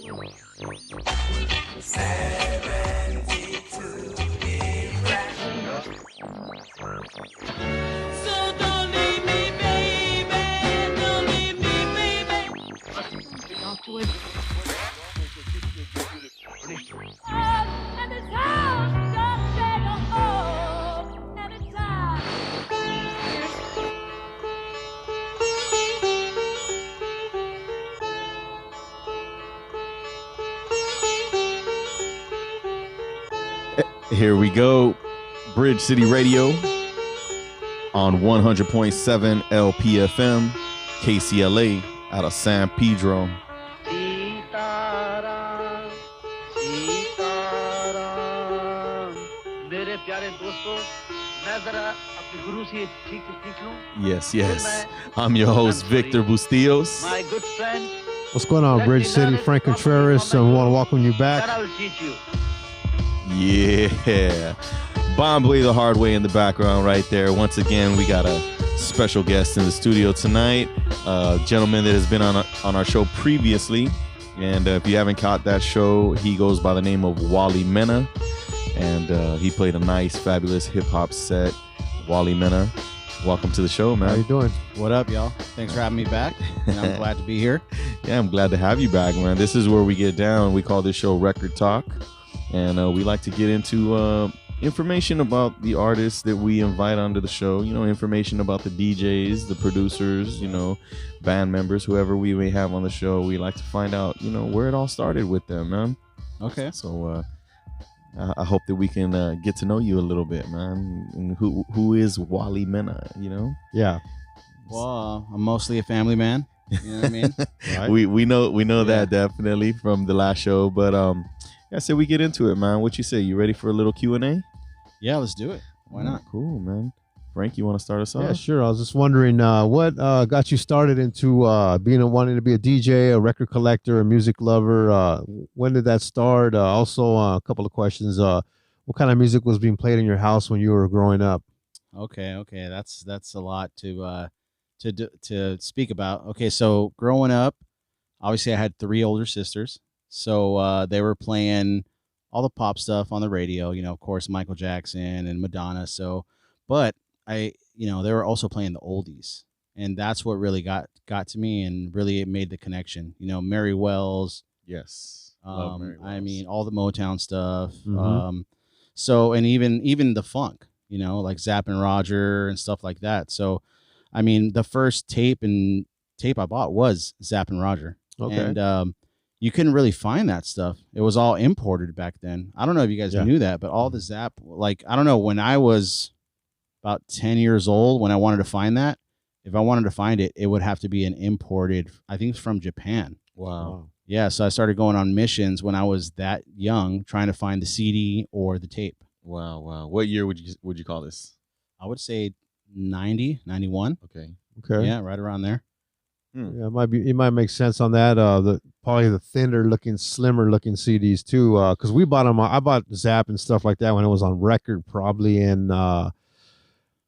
72 different. So don't leave me, baby. Don't leave me, baby. Talk to it. And the town just said, oh, and the time. Here we go. Bridge City Radio on 100.7 LPFM, KCLA out of San Pedro. Sitaram Sitaram मेरे प्यारे दोस्तों मैं जरा अपने गुरु से ठीक से सीख लूं. Yes. I'm your host, Victor Bustillos. My good friend, What's going on, Bridge City? Frank Contreras, and we want to welcome you that back. I will teach you. Yeah. Bombay the hard way in the background right there. Once again, we got a special guest in the studio tonight. A gentleman that has been on our show previously. And if you haven't caught that show, he goes by the name of Wally Mena. And he played a nice, fabulous hip-hop set. Wally Mena, welcome to the show, man. How you doing? What up, y'all? Thanks for having me back. And I'm glad to be here. Yeah, I'm glad to have you back, man. This is where we get down. We call this show Record Talk. And we like to get into information about the artists that we invite onto the show. You know, information about the DJs, the producers, you know, band members, whoever we may have on the show. We like to find out, you know, where it all started with them, man. Okay. So I hope that we can get to know you a little bit, man. And who is Wally Mena, you know? Yeah. Well, I'm mostly a family man. You know what I mean? Right. We know Yeah. that definitely from the last show, but yeah, so we get into it, man. What you say? You ready for a little Q&A? Yeah, let's do it. Why not? Cool, man. Frank, you want to start us off? Yeah, sure. I was just wondering what got you started into wanting to be a DJ, a record collector, a music lover. When did that start? Also, a couple of questions. What kind of music was being played in your house when you were growing up? Okay. That's a lot to speak about. Okay, so growing up, obviously I had 3 older sisters. So they were playing all the pop stuff on the radio, you know, of course, Michael Jackson and Madonna. So, but they were also playing the oldies, and that's what really got to me, and really it made the connection. You know, Mary Wells. Yes. Love Mary I Wells. mean, all the Motown stuff. Mhm. So, and even the funk, you know, like Zapp and Roger and stuff like that. So, I mean, the first tape I bought was Zapp and Roger. Okay. And you couldn't really find that stuff. It was all imported back then. I don't know if you guys Yeah. knew that, but all the Zapp, like, I don't know, when I was about 10 years old, when I wanted to find that, if I wanted to find it, it would have to be an imported, I think it's from Japan. Wow. Yeah, so I started going on missions when I was that young, trying to find the CD or the tape. Wow. What year would you call this? I would say 90, 91. Okay. Okay. Yeah, right around there. Yeah, it might make sense on that. Probably the slimmer looking CDs too. Because we bought them. I bought Zapp and stuff like that when it was on record, probably in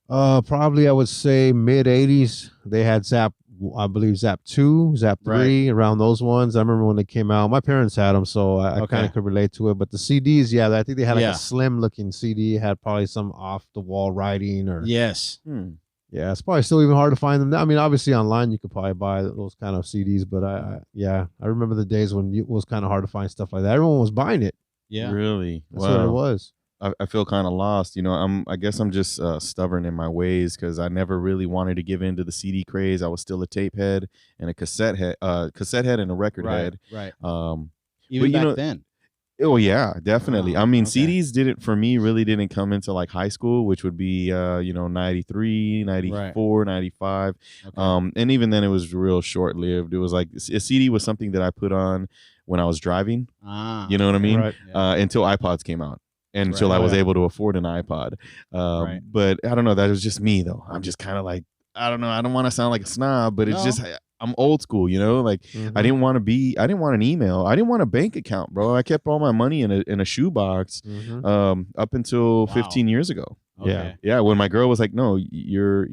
probably I would say mid '80s. They had Zapp, I believe Zapp 2, Zapp 3, around those ones. I remember when they came out. My parents had them, so I kind of could relate to it. But the CDs, yeah, I think they had like a slim looking CD. It had probably some off the wall writing or Yes. Yeah, it's probably still even hard to find them. I mean, obviously online you could probably buy those kind of CDs, but I remember the days when it was kind of hard to find stuff like that. Everyone was buying it. Yeah. Really? That's what it was. I feel kind of lost. You know, I guess I'm just stubborn in my ways because I never really wanted to give in to the CD craze. I was still a tape head and a cassette head and a record head. Right. but, Even you know, then. Oh yeah, definitely. Oh, I mean, okay. CDs didn't come into like high school, which would be 93, 94, 95. Okay. And even then it was real short-lived. It was like a CD was something that I put on when I was driving. You know what I mean? Right. Until iPods came out. And until I was able to afford an iPod. But I don't know, that was just me though. I'm just kind of like, I don't know, I don't want to sound like a snob, but it's No. just I'm old school, you know. Like I didn't want an email. I didn't want a bank account, bro. I kept all my money in a shoebox up until 15 years ago. Okay. Yeah, when my girl was like, "No, you're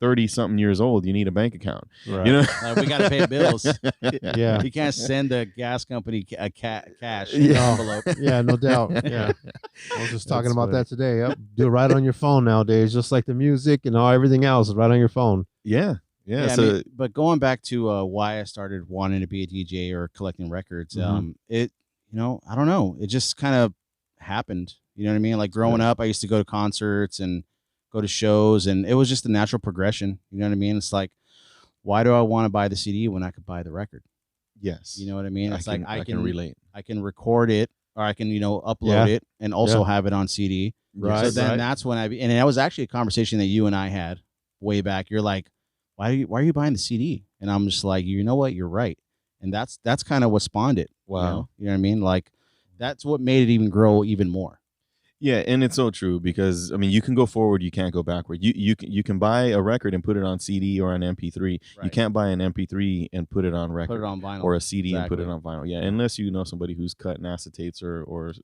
30 something years old. You need a bank account." Right. You know, We got to pay bills. Yeah. You can't send the gas company cash in an envelope. Yeah, no doubt. Yeah. I was just talking That's about funny. that today. Yep. Do it right on your phone nowadays, just like the music and everything else is right on your phone. Yeah. I So mean, but going back to why I started wanting to be a DJ or collecting records, it I don't know, it just kind of happened. You know what I mean? Like growing up, I used to go to concerts and go to shows, and it was just a natural progression. You know what I mean? It's like, why do I want to buy the CD when I could buy the record? yes, You know what I mean? It's I can relate. I can record it, or I can upload it and also have it on CD. Right. So then that's when and that was actually a conversation that you and I had way back. You're like, why are you buying the CD? And I'm just like, you know what? You're right. And that's kind of what spawned it. Wow. You know what I mean? Like that's what made it even grow even more. Yeah, and it's so true because I mean, you can go forward, you can't go backward. You can buy a record and put it on CD or on MP3. You Right. can't buy an MP3 and put it on record. Put it on vinyl. Or a CD and put it Exactly. on vinyl. Yeah, unless you know somebody who's cutting acetates or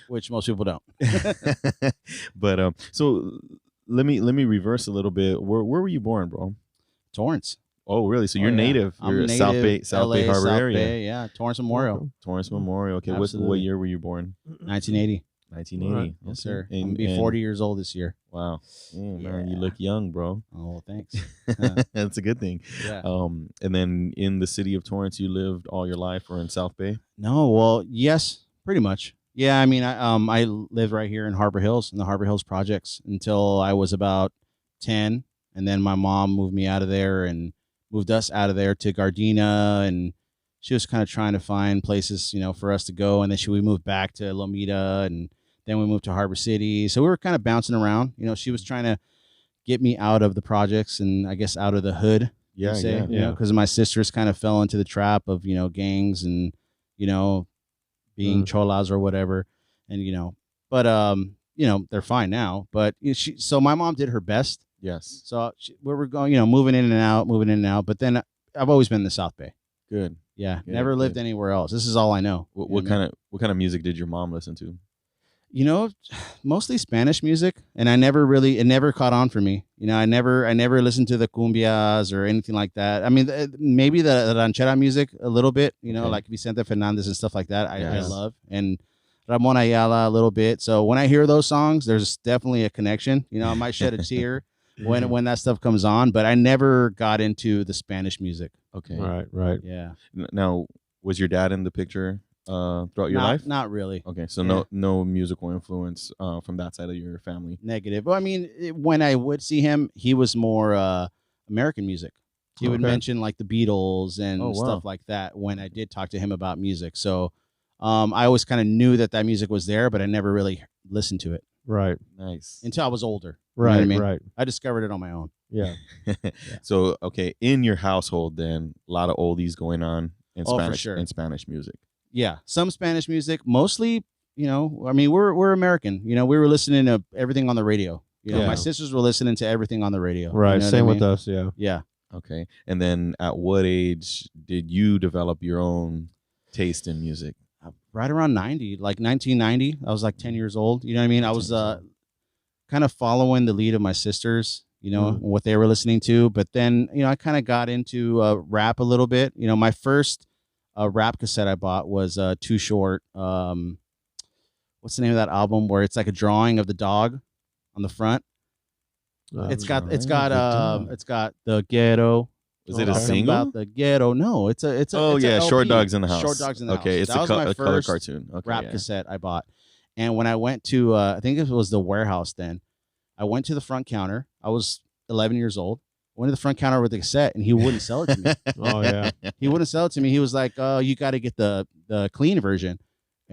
Which most people don't. But so let me reverse a little bit. Where were you born, bro? Torrance. Oh, really? So you're yeah. native. I'm You're native, South Bay Harbor South area. Bay, yeah. Torrance Memorial. Torrance Memorial. Okay, what Absolutely. year were you born? 1980. 1980. Right. Yes, Okay. sir. I'm gonna be 40 years old this year. Wow. Man, you Yeah. look young, bro. Oh, well, thanks. That's a good thing. Yeah. And then in the city of Torrance, you lived all your life, or in South Bay? No, well, yes, pretty much. Yeah, I mean, I lived right here in Harbor Hills, in the Harbor Hills projects, until I was about 10, and then my mom moved me out of there and moved us out of there to Gardena, and she was kind of trying to find places, for us to go, and then we moved back to Lomita, and then we moved to Harbor City. So we were kind of bouncing around. She was trying to get me out of the projects and I guess out of the hood. Yeah, yeah. Because my sisters kind of fell into the trap of gangs and being cholas or whatever, and but they're fine now. But so my mom did her best. Yes. So we were going, moving in and out. But then I've always been in the South Bay. Good. Yeah, Good, never lived good. anywhere else. This is all I know. What kind of music did your mom listen to? Mostly Spanish music, and it never caught on for me. I never listened to the cumbias or anything like that. I mean, maybe the ranchera music a little bit, Okay. like Vicente Fernandez and stuff like that. I Yes. love, and Ramon Ayala a little bit. So when I hear those songs, there's definitely a connection. I might shed a tear when that stuff comes on, but I never got into the Spanish music. Okay. Right. Yeah, Now, was your dad in the picture throughout your life? Not really. Okay, so Yeah. no musical influence from that side of your family. Negative. Well, I mean, when I would see him, he was more American music. He would Okay. mention like the Beatles and Oh, wow. stuff like that when I did talk to him about music. So I always kind of knew that music was there, but I never really listened to it Right. Nice. until I was older. You know Right. what I mean? Right. I discovered it on my own. Yeah. So, okay, in your household, then a lot of oldies going on in Oh, for Spanish sure. in Spanish music. Yeah, some Spanish music, mostly. I mean, we're American. We were listening to everything on the radio. Yeah. My sisters were listening to everything on the radio. Right. You know what Same I with mean? us. Yeah. Yeah. Okay, and then at what age did you develop your own taste in music? Right around 90, like 1990. I was like 10 years old. You know what I mean? I was kind of following the lead of my sisters, what they were listening to. But then, I kind of got into rap a little bit. My first rap cassette I bought was Too Short. What's the name of that album where it's like a drawing of the dog on the front? It's got the ghetto. Was it a Okay. single? About the ghetto. No, it's a Oh it's a yeah, Short LP. Dogs in the House. Short Dogs in the House. Okay, it's That a, was my a color first cartoon. Okay, rap yeah. cassette I bought. And when I went to I think it was the warehouse then, I went to the front counter. I was 11 years old. Went to the front counter with the cassette and he wouldn't sell it to me. Oh yeah. He wouldn't sell it to me. He was like, "Oh, you got to get the clean version."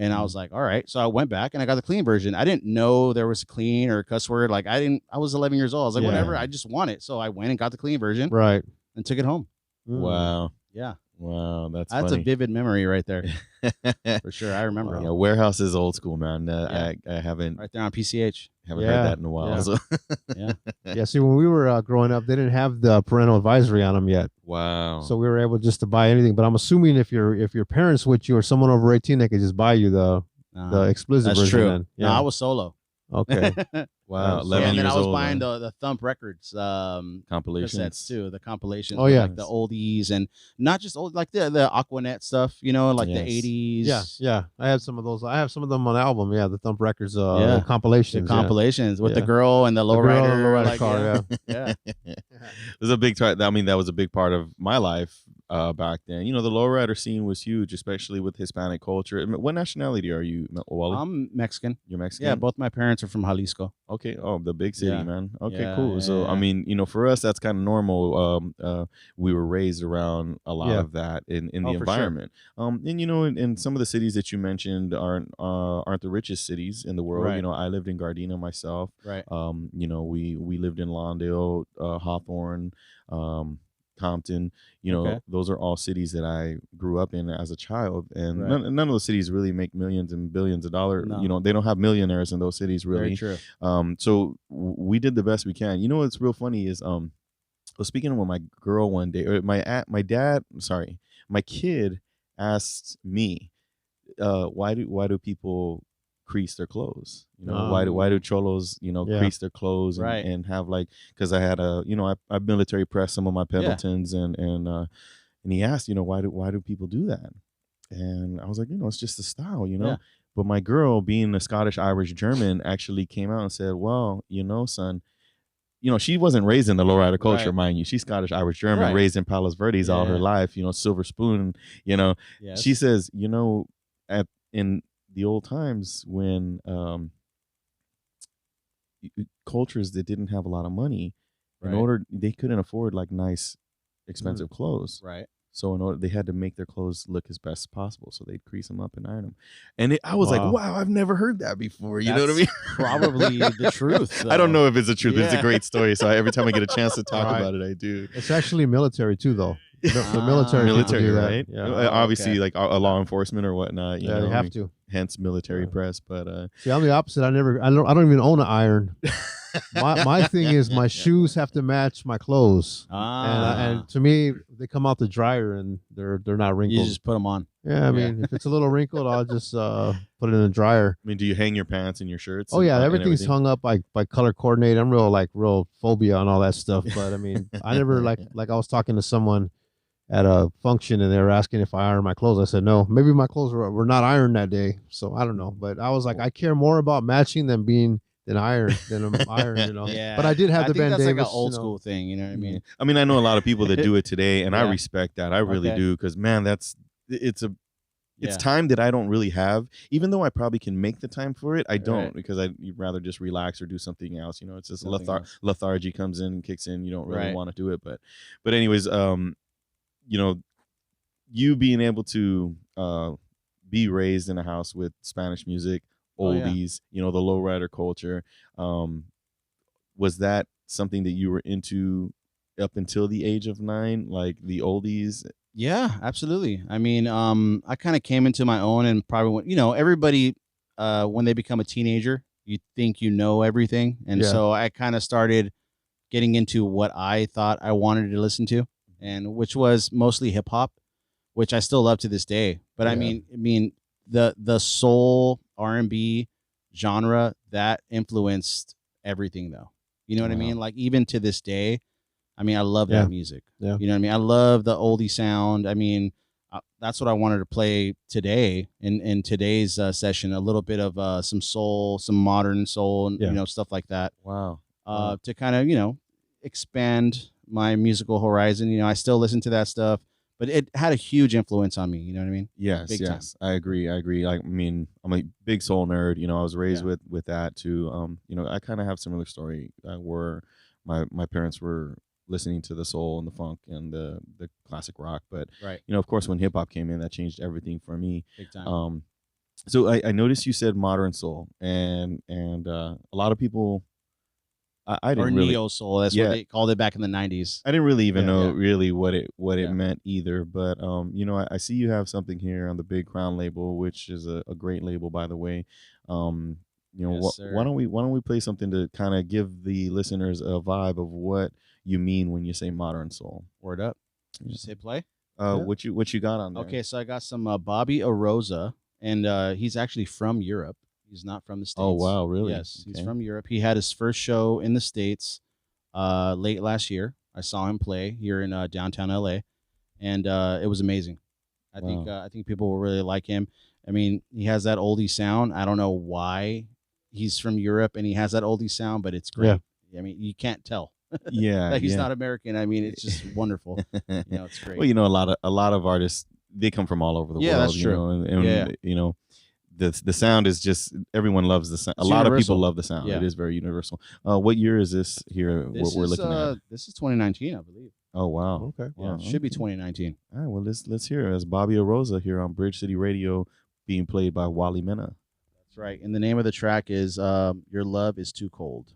And I was like, "All right." So I went back and I got the clean version. I didn't know there was a clean or a cuss word. Like I was 11 years old. I was like, Yeah. "Whatever. I just want it." So I went and got the clean version Right. and took it home. Mm. Wow. Yeah. Wow, that's That's a funny. vivid memory right there for sure. I remember Yeah, Warehouse is old school, man. Yeah. I haven't right there on PCH. heard Yeah, that in a while. yeah. So. Yeah. Yeah, see, when we were growing up, they didn't have the parental advisory on them yet, Wow. so we were able just to buy anything. But I'm assuming if your parents with you or someone over 18, they could just buy you the explicit That's version. true. Then. No, I was solo. Okay. Wow, Yeah, 11 and then years I was old. buying huh? the Thump Records Compilations cassettes too, the compilations. Oh, with, yeah. like the oldies and not just old, like the Aquanet stuff, like Yes. the 80s. Yeah, yeah. I have some of those. I have some of them on album. Yeah, the Thump Records, Yeah. the compilations. The compilations with the Yeah. girl and the The girl in the lowrider, lowrider like, car, yeah. it was a big part. I mean, that was a big part of my life back then. The lowrider scene was huge, especially with Hispanic culture. What nationality are you, Wally? I'm Mexican. You're Mexican. Yeah, both my parents are from Jalisco. Okay. Oh, the big city, Yeah. man. Okay, Yeah, cool. yeah, So, I yeah. mean, for us, that's kind of normal. We were raised around a lot Yeah. of that in the Oh, for sure. environment. And in some of the cities that you mentioned aren't the richest cities in the world. Right. I lived in Gardena myself. Right. We lived in Lawndale, Hawthorne, Compton. Okay. Those are all cities that I grew up in as a child, and Right. none of those cities really make millions and billions of dollars. No. They don't have millionaires in those cities, really. Very true. So we did the best we can. What's real funny is I was speaking with my girl one day, or my kid asked me, why do people crease their clothes? Why do cholos Yeah. crease their clothes and, Right. and have because I had I military pressed some of my Pendletons and he asked why do people do that, and I was like it's just a style. Yeah. But my girl, being a Scottish Irish German, actually came out and said, well, son, she wasn't raised in the lowrider culture, Right. mind you. She's Scottish Irish German, Right. raised in Palos Verdes all her Yeah. life, silver spoon, Yes. She says, in the old times when cultures that didn't have a lot of money, Right. they couldn't afford nice, expensive clothes. Right. So in order, they had to make their clothes look as best as possible. So they'd crease them up and iron them. And I was Wow. like, wow, I've never heard that before. You know what I mean? Probably the truth. I don't though. know if it's the truth, but it's a Yeah. great story. So every time I get a chance to talk Right. about it, I do. It's actually military too, though. The Ah. military, people Military, do that. right? Yeah, Obviously, okay. like a law enforcement or whatnot. yeah, they have to. Hence military Yeah. press. But See, I'm the opposite. I don't even own an iron. My thing is my shoes have to match my clothes, and to me they come out the dryer and they're not you wrinkled. just put them on. Yeah, I mean if it's a little wrinkled, I'll just put it in the dryer. I mean, do you hang your pants and your shirts? Oh yeah, and everything's everything? hung up by color coordinated. I'm real phobia on all that stuff. But I mean, I never like I was talking to someone at a function and they were asking if I iron my clothes. I said no. Maybe my clothes were not ironed that day, so I don't know. But I was like, I care more about matching than iron. Yeah. But I did have I the think Ben that's Davis. like an old school thing. You know what I mean? I mean, I know a lot of people that do it today, and I Yeah. respect that. I really Okay. do, because man, it's Yeah. time that I don't really have. Even though I probably can make the time for it, I don't, Right. because I'd rather just relax or do something else. It's just Something else. lethargy comes in and kicks in. You don't really Right. want to do it, but anyways, you being able to be raised in a house with Spanish music, Oh, yeah. oldies, the lowrider culture, was that something that you were into up until the age of 9, like the oldies? Yeah, absolutely. I mean, I kind of came into my own, and probably everybody when they become a teenager, you think you know everything, and Yeah. so I kind of started getting into what I thought I wanted to listen to, and which was mostly hip hop, which I still love to this day. But I Yeah. mean the soul R&B genre that influenced everything, though. You know what I Wow. mean? Like even to this day, I mean, I love Yeah. that music. Yeah. You know what I mean? I love the oldie sound. I mean, that's what I wanted to play today in today's session. A little bit of some soul, some modern soul, and Yeah. stuff like that. Wow. To kind of expand my musical horizon. I still listen to that stuff, but it had a huge influence on me. You know what I mean? Yes, Big time. yes, I agree. Like, I mean, I'm a big soul nerd. I was raised Yeah. with that too. I kind of have similar story where my parents were listening to the soul and the funk and the classic rock, but Right. of course, when hip hop came in, that changed everything for me. Big time. So I noticed you said modern soul, and a lot of people, I or didn't really. neo soul. That's Yeah. what they called it back in the 90s. I didn't really even Yeah, know yeah. really what it Yeah. meant either. But I see you have something here on the Big Crown label, which is a great label, by the way. Yes, Why sir. don't we play something to kind of give the listeners a vibe of what you mean when you say modern soul? Word up. Yeah. Just hit play. What you got on there? Okay, so I got some Bobby Arosa, and he's actually from Europe. He's not from the States. Oh, wow, really? Yes, he's Okay. from Europe. He had his first show in the States late last year. I saw him play here in downtown LA, and it was amazing. I think people will really like him. I mean, he has that oldie sound. I don't know why he's from Europe and he has that oldie sound, but it's great. I mean, you can't tell. Yeah, Like he's yeah. not American. I mean, it's just wonderful. It's great. Well, a lot of artists, they come from all over the world. Yeah, that's true. And Yeah. the sound is just, everyone loves the sound. A It's lot of universal. people love the sound. Yeah. It is very universal. What year is this here? This we're is, looking at. This is 2019, I believe. Oh, wow. Okay. Yeah, Wow, should be okay. 2019. All right, well, let's hear it. It's Bobby Arosa here on Bridge City Radio, being played by Wally Mena. That's right. And the name of the track is "Your Love Is Too Cold."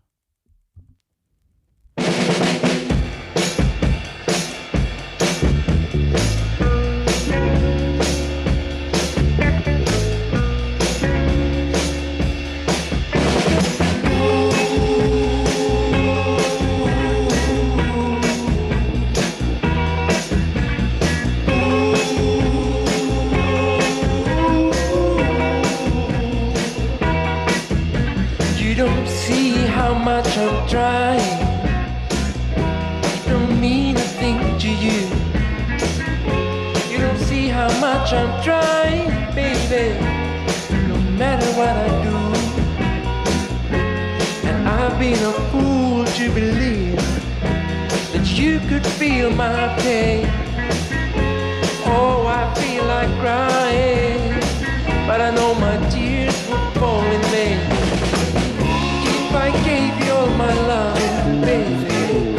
You don't see how much I'm trying. It don't mean a thing to you. You don't see how much I'm trying, baby. No matter what I do. And I've been a fool to believe that you could feel my pain. Oh, I feel like crying, but I know my tears would fall in vain. If I gave you all my love, baby,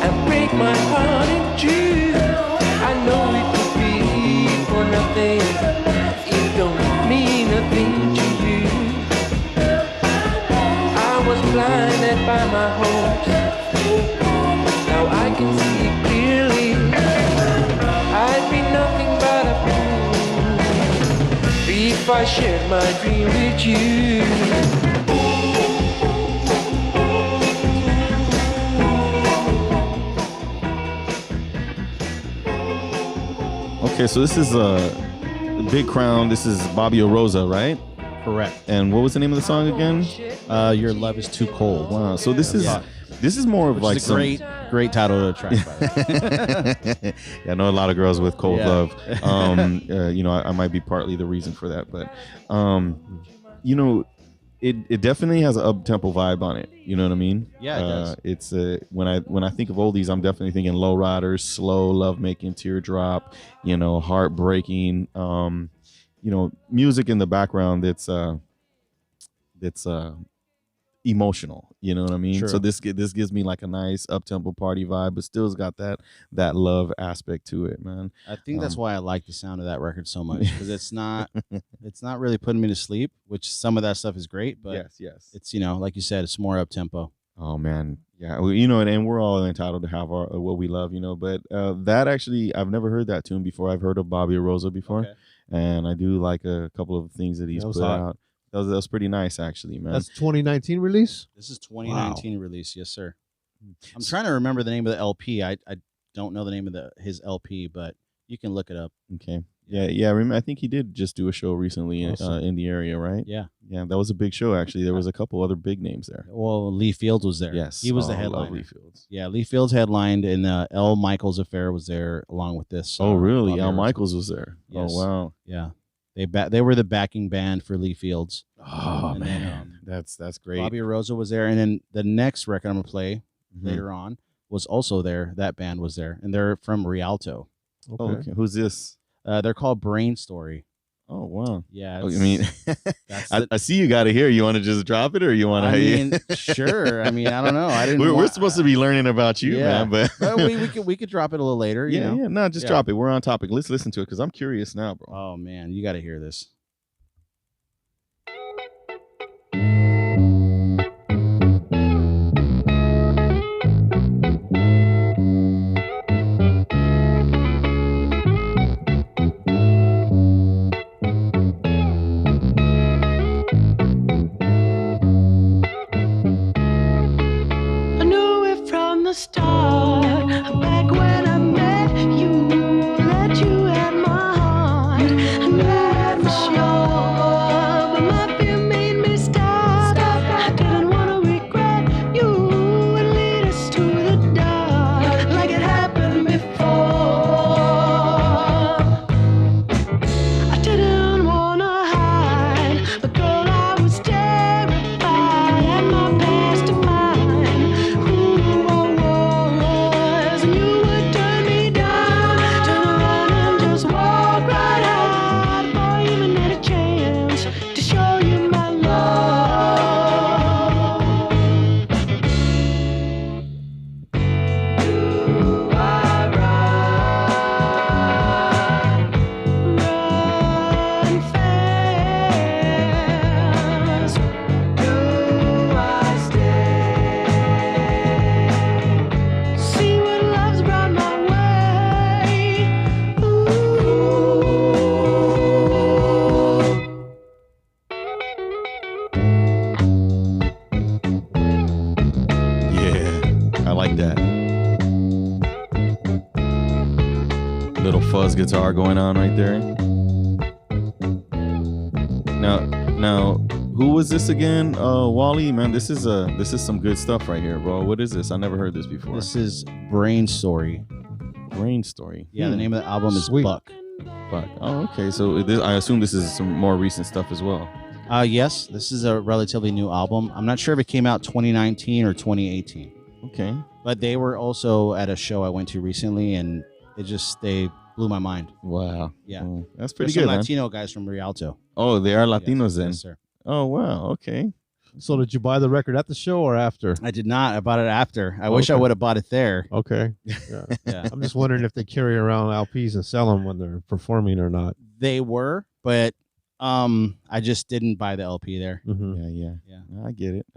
and break my heart in two, I know it would be for nothing. It don't mean a thing to you. I was blinded by my hopes. Now I can see clearly. I'd be nothing but a fool if I shared my dream with you. Okay, so this is Big Crown. This is Bobby Arosa, right? Correct. And what was the name of the song again? "Your Love Is Too Cold." Wow. So this is more of Which like is a great title to the track. By the way. Yeah, I know a lot of girls with cold Yeah. love. I might be partly the reason for that, but it definitely has an up tempo vibe on it. You know what I mean? Yeah, it does. It's when I think of oldies, I'm definitely thinking low riders, slow, love making, teardrop, heartbreaking. Music in the background that's emotional. You know what I mean? True. So this gives me like a nice up tempo party vibe, but still's got that love aspect to it, man. I think that's why I like the sound of that record so much, because it's not really putting me to sleep, which some of that stuff is great, but yes. it's like you said, it's more up tempo. Oh man, yeah. Well, and we're all entitled to have our what we love, But that actually, I've never heard that tune before. I've heard of Bobby Arosa before, Okay. and I do like a couple of things that he's That was put hot. out. That was pretty nice, actually, man. That's 2019 release. This is 2019 release, yes sir. I'm trying to remember the name of the LP. I don't know the name of his LP, but you can look it up. Okay. Yeah. Remember, I think he did just do a show recently Awesome. in the area, right? Yeah. Yeah, that was a big show. Actually, there was a couple other big names there. Well, Lee Fields was there. Yes, he was the I love headliner. Lee Fields. Yeah, Lee Fields headlined, and L. Michaels Affair was there along with this. Oh, really? Bobby Al Arosa. Michaels was there. Yes. Oh, wow. Yeah, they were the backing band for Lee Fields. Oh And then, man, that's great. Bobby Arosa was there, and then the next record I'm gonna play Mhm. later on was also there. That band was there, and they're from Rialto. Okay. Oh, okay. Who's this? They're called Brain Story. Oh, wow. Yeah, Oh, I mean, that's I see you got it here. You want to just drop it, or you want to? I mean, sure. I mean, I don't know. I didn't. We're want- supposed to be learning about you, Yeah. man. But Well, we could drop it a little later. You know? yeah. No, just Yeah. drop it. We're on topic. Let's listen to it because I'm curious now, bro. Oh man, you got to hear this. guitar going on right there. Now, who was this again? Wally, man, this is some good stuff right here, bro. What is this? I never heard this before. This is Brain Story. Brain Story. Yeah, the name of the album is Sweet. Buck. Fuck. Oh, okay. So I assume this is some more recent stuff as well. Yes, this is a relatively new album. I'm not sure if it came out 2019 or 2018. Okay. But they were also at a show I went to recently, and they blew my mind. Wow. Yeah. Oh, that's There's pretty some good, man. Latino guys from Rialto. Oh, they are Latinos then. Yes, sir. Oh, wow. Okay. So did you buy the record at the show or after? I did not. I bought it after. I wish I Okay. would have bought it there. Okay. Yeah. Yeah. I'm just wondering if they carry around LPs and sell them when they're performing or not. They were, but I just didn't buy the LP there. Mm-hmm. Yeah. Yeah. I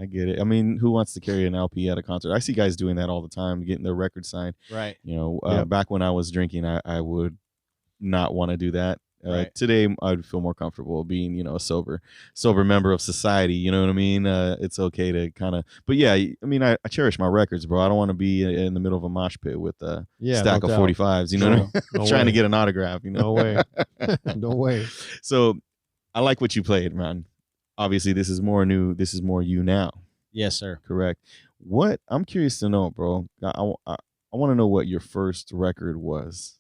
get it. I mean, who wants to carry an LP at a concert? I see guys doing that all the time, getting their record signed. Right. You know, Yep. back when I was drinking, I would not want to do that. Right. Today, I'd feel more comfortable being, you know, a sober member of society. You know what I mean? It's okay to kind of, but yeah, I mean, I cherish my records, bro. I don't want to be in the middle of a mosh pit with a stack no of doubt. 45s. You know what I mean? No Trying to way. get an autograph. You know? No way. No way. So, I like what you played, man. Obviously, this is more new. This is more you now. Yes, sir. Correct. What I'm curious to know, bro. I want to know what your first record was.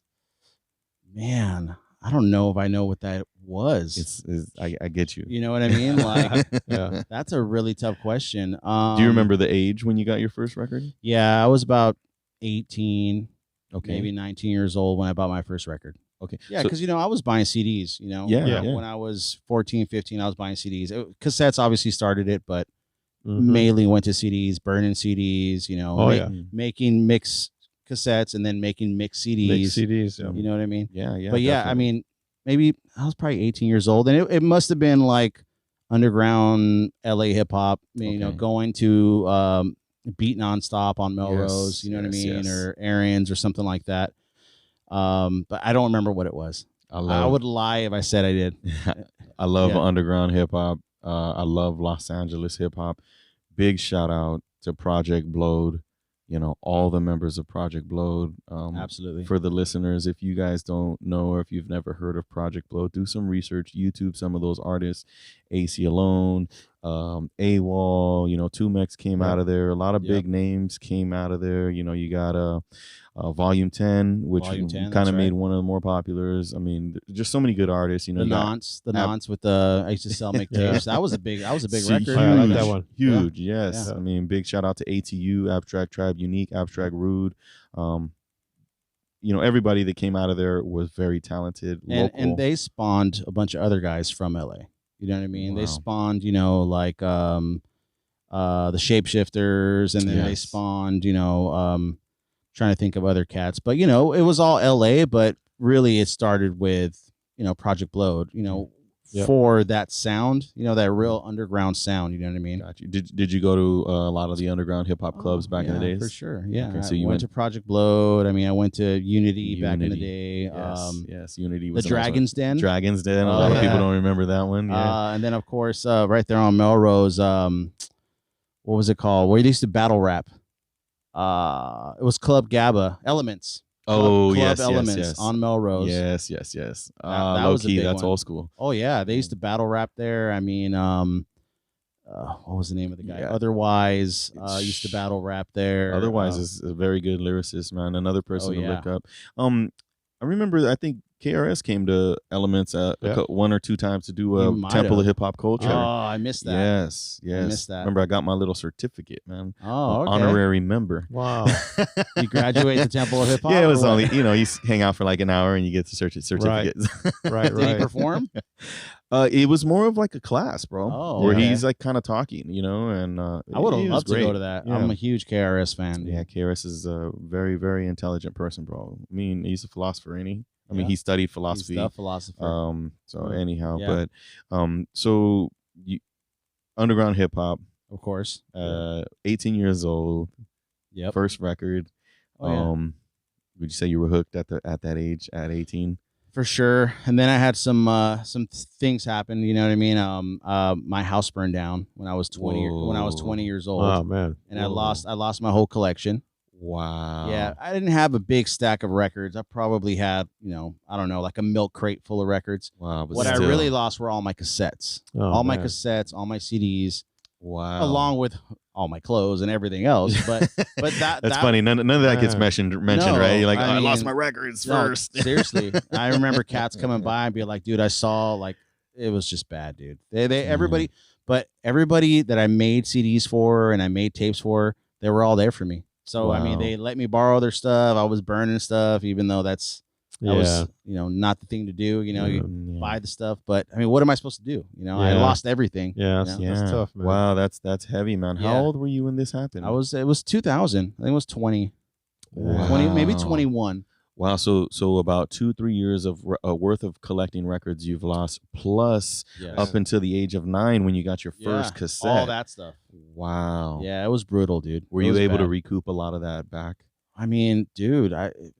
Man, I don't know if I know what that was. I get you. You know what I mean? Like, Yeah. that's a really tough question. Do you remember the age when you got your first record? Yeah, I was about 18, Okay. maybe 19 years old when I bought my first record. Okay. Yeah, So- because, I was buying CDs, Yeah, Yeah. yeah. When I was 14, 15, I was buying CDs. Cassettes obviously started it, but Mhm. mainly went to CDs, burning CDs, Oh, yeah. making mix cassettes and then making mix CDs. Make CDs. Yeah. You know what I mean? Yeah, yeah. But yeah, I definitely. mean, maybe I was probably 18 years old, and it must have been like underground LA hip hop. I mean, Okay. going to Beat Nonstop on Melrose, Yes, you know what I yes, mean, yes. or Aaron's or something like that. But I don't remember what it was. I would lie if I said I did. I love Yeah. underground hip hop. I love Los Angeles hip hop. Big shout out to Project Blowed. You know, all the members of Project Blowed. Absolutely. For the listeners, if you guys don't know or if you've never heard of Project Blowed, do some research. YouTube some of those artists. AC Alone, AWOL. You know, 2Mex came Yeah. out of there. A lot of Yep. big names came out of there. You know, you got Volume 10, which Volume 10, kind that's of made right. one of the more populars. I mean, just so many good artists. You know, The you got nonce with the I used to sell mixtapes. That was a big See, record. Oh, yeah, I like that one. Huge, yes. Yeah. I mean, big shout out to ATU, Abstract Tribe, Unique, Abstract Rude. You know, everybody that came out of there was very talented. Local. And they spawned a bunch of other guys from LA. You know what I mean? Wow. They spawned, like the Shapeshifters, and then they Yes. spawned, trying to think of other cats. But it was all LA, but really it started with, Project Blowed, Yep. for that sound, that real underground sound, you know what I mean? Got you. Did you go to a lot of the underground hip hop clubs back in the Yeah, days? for sure. Yeah. Okay, I so you went went to Project Blowed. I mean, I went to Unity back in the day. Yes, yes. Unity The was a nice one. Dragon's Den. Dragon's Den. A Oh, lot of people yeah. don't remember that one. Yeah. And then of course, right there on Melrose, what was it called? Where they used to battle rap. It was Club GABA Elements. Club Yes, Elements yes. on Melrose. Yes. that Low was a key, big that's one. old school. Oh yeah, they used to battle rap there. I mean, what was the name of the guy? Yeah. Otherwise, used to battle rap there. Otherwise, is a very good lyricist, man. Another person to yeah. look up. I remember. I think KRS came to Elements Yeah. one or two times to do He a might Temple of have. Hip Hop Culture. Oh, I missed that. Yes, yes. missed that. Remember, I got my little certificate, man. Oh, okay. Honorary member. Wow. You graduate the Temple of Hip Hop. Yeah, it or was what? only you hang out for like an hour and you get the certificates. Right, Did he right. perform? It was more of like a class, bro, Oh, where okay. he's like kind of talking, and I would have he was loved to great. go to that. Yeah. I'm a huge KRS fan. Yeah, KRS is a very, very intelligent person, bro. I mean, he's a philosopher, ain't he? I mean, Yeah. he studied He's philosophy. the philosopher. So Mm. anyhow, Yeah. but so you, underground hip hop, of course. 18 years old, Yep. first record. Oh, yeah. Would you say you were hooked at that age at 18? For sure. And then I had some things happen. You know what I mean? My house burned down when I was 20. When I was Whoa. 20 years old, Oh man. and I Whoa. lost my whole collection. Wow. Yeah, I didn't have a big stack of records. I probably had, I don't know, like a milk crate full of records. Wow. But What I still. really lost were all my cassettes, Oh, my man. cassettes, all my CDs, Wow. along with all my clothes and everything else. But that's funny. None of that gets mentioned, No, right? You're like, I I lost mean, my records no, first. seriously, I remember cats coming by and be like, "Dude, I saw like it was just bad, dude." Everybody, but everybody that I made CDs for and I made tapes for, they were all there for me. So I mean, Wow. they let me borrow their stuff. I was burning stuff, even though that was not the thing to do. You buy the stuff, but I mean, what am I supposed to do? I lost everything. Yeah, that's tough, man. Wow, that's heavy, man. How old were you when this happened? It was 2000. I think it was 20. Wow. 20, maybe 21. Wow, so about 2-3 years of worth of collecting records you've lost, plus up until the age of 9 when you got your first cassette. All that stuff. Wow. Yeah, it was brutal, dude. Were you able to recoup a lot of that back? I mean, dude,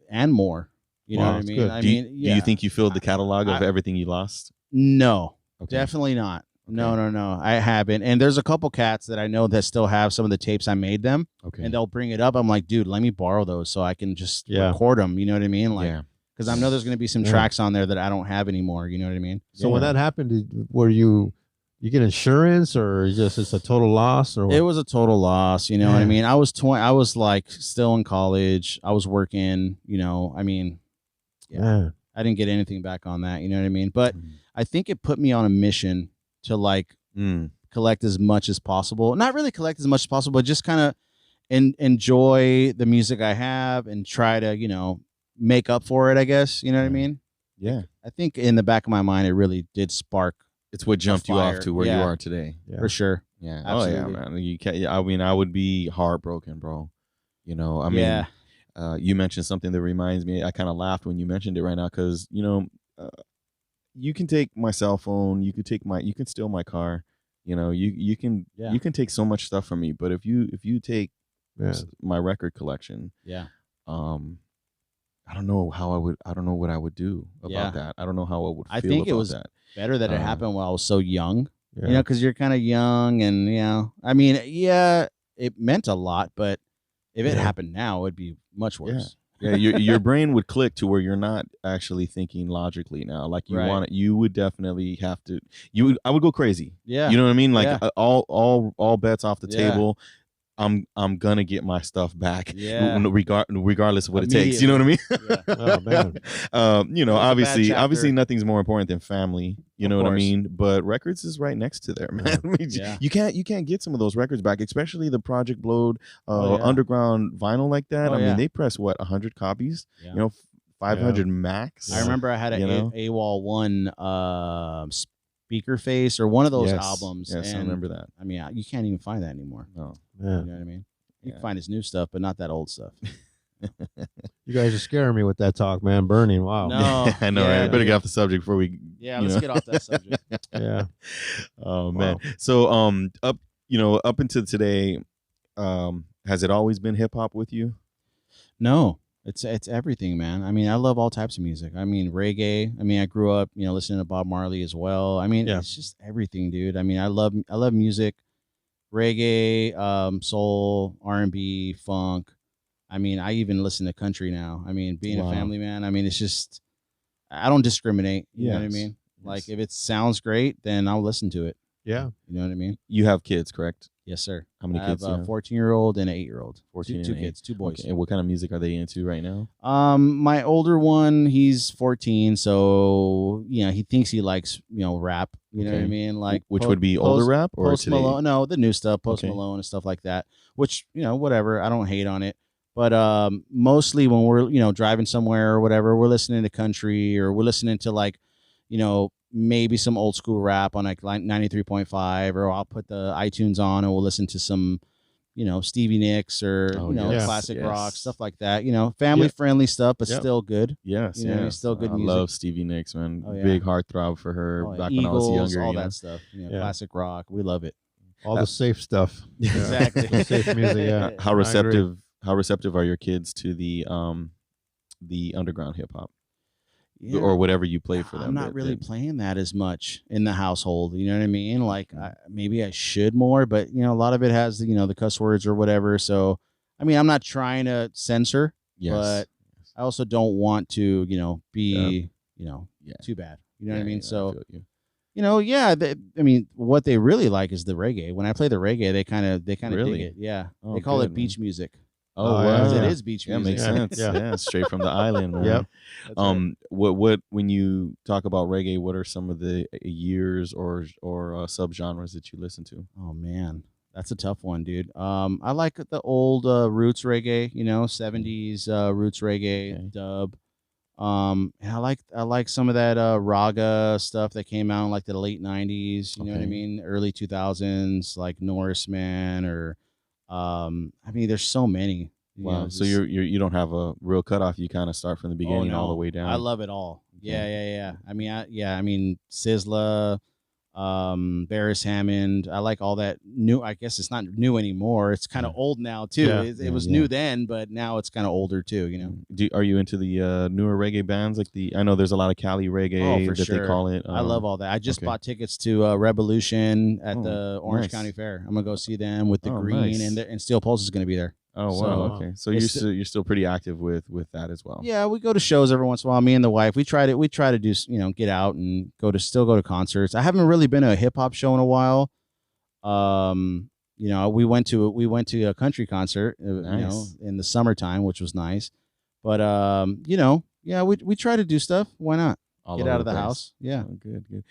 and more. You know what I mean? Good. Do you think you filled the catalog of everything you lost? No, Okay. definitely not. No. I haven't. And there's a couple cats that I know that still have some of the tapes I made them. Okay. And they'll bring it up. I'm like, dude, let me borrow those so I can just record them. You know what I mean? Like, because I know there's going to be some tracks on there that I don't have anymore. You know what I mean? So when that happened, were you get insurance or just it's a total loss or what? It was a total loss. You know what I mean? I was 20. I was like still in college. I was working. I mean, I didn't get anything back on that. You know what I mean? But I think it put me on a mission to like collect as much as possible. Not really collect as much as possible, but just kind of enjoy the music I have and try to, make up for it, I guess. You know what I mean? Yeah. I think in the back of my mind, it really did spark. It's what jumped you off to where you are today. Yeah. For sure. Yeah. Absolutely. Oh, yeah, man. You can't, I mean, I would be heartbroken, bro. I mean, you mentioned something that reminds me. I kind of laughed when you mentioned it right now because, you can take my cell phone, you can steal my car, you can take so much stuff from me. But if you take my record collection, I don't know what I would do about that. I don't know how I would feel. I think it was that. Better that it happened while I was so young, because you're kind of young and, I mean, it meant a lot, but if it happened now, it'd be much worse. Yeah, your brain would click to where you're not actually thinking logically now. Like you would definitely have to. I would go crazy. Yeah, you know what I mean. Like all bets off the table. I'm gonna get my stuff back. Yeah, regardless of what it takes. You know what I mean? Oh man. Obviously nothing's more important than family. You know what I mean? But records is right next to there, man. I mean, you can't get some of those records back, especially the Project Blowed underground vinyl like that. I mean, they press 100 copies. 500 max. I remember I had an AWOL 1 Speaker Face or one of those albums. Yes, I remember that. I mean, you can't even find that anymore. No. You know what I mean? You can find his new stuff, but not that old stuff. You guys are scaring me with that talk, man. Burning. Wow. No, I know. Right? Better get off the subject before we. Yeah, let's get off that subject. Yeah. Oh man. So up until today, has it always been hip hop with you? No. It's everything, man. I mean, I love all types of music. I mean, reggae. I mean, I grew up, listening to Bob Marley as well. I mean, it's just everything, dude. I mean, I love music, reggae, soul, R&B, funk. I mean, I even listen to country now. I mean, being a family man, I mean, it's just I don't discriminate. You know what I mean? Like if it sounds great, then I'll listen to it. Yeah. You know what I mean? You have kids, correct? Yes, sir. How many kids? I have a 14-year-old and an 8-year-old. 14 two kids, 2 boys. Okay. And what kind of music are they into right now? My older one, he's 14, so he thinks he likes rap. You know what I mean? Like which would be older rap or Post today? Malone? No, the new stuff, Post Malone and stuff like that. Which whatever. I don't hate on it, but mostly when we're driving somewhere or whatever, we're listening to country or we're listening to like maybe some old school rap on like 93.5, or I'll put the iTunes on and we'll listen to some, Stevie Nicks or, classic rock, stuff like that, family friendly stuff, but still good. Yes. Still good music. I love Stevie Nicks, man. Big heartthrob for her back Eagles, when I was younger. All that stuff. Classic rock. We love it. All the safe stuff. Exactly. The safe music, yeah. How receptive are your kids to the underground hip hop? Yeah. Or whatever you play for them. I'm not really playing that as much in the household. You know what I mean? Like maybe I should more, but a lot of it has the cuss words or whatever. So I mean, I'm not trying to censor, Yes. but I also don't want to, be, Yeah. too bad. You know what I Yeah, mean? I So, feel you. what they really like is the reggae. When I play the reggae, they kind of Really? dig it. Yeah. Oh, they call good, it beach music. Oh, Oh, yeah, wow. Because yeah. it is beach Yeah, music. makes sense. Yeah. Yeah, straight from the island, man. Yep. That's right. What when you talk about reggae, what are some of the years or subgenres that you listen to? Oh man, that's a tough one, dude. I like the old roots reggae, 70s roots reggae Okay. dub. And I like some of that raga stuff that came out in like the late 90s, you know what I Okay. mean? Early 2000s, like Norseman or there's so many. Wow. So you don't have a real cutoff. You kind of start from the beginning all the way down. I love it all. Okay. Yeah. I mean, Sizzla, Barris Hammond. I like all that new. I guess it's not new anymore. It's kind of old now too. Yeah. It was new then, but now it's kind of older too. Are you into the newer reggae bands like I know there's a lot of Cali reggae for that sure. they call it. I love all that. I just okay. bought tickets to Revolution at the Orange nice. County Fair. I'm gonna go see them with the green nice. and Steel Pulse is gonna be there. Oh wow. So, Okay. So it's you're still pretty active with that as well. Yeah, we go to shows every once in a while. Me and the wife, we try to do get out and go to concerts. I haven't really been to a hip hop show in a while. We went to a country concert, Nice. in the summertime, which was nice. But we try to do stuff. Why not? All Get over out of the place. house. Yeah. Oh, good.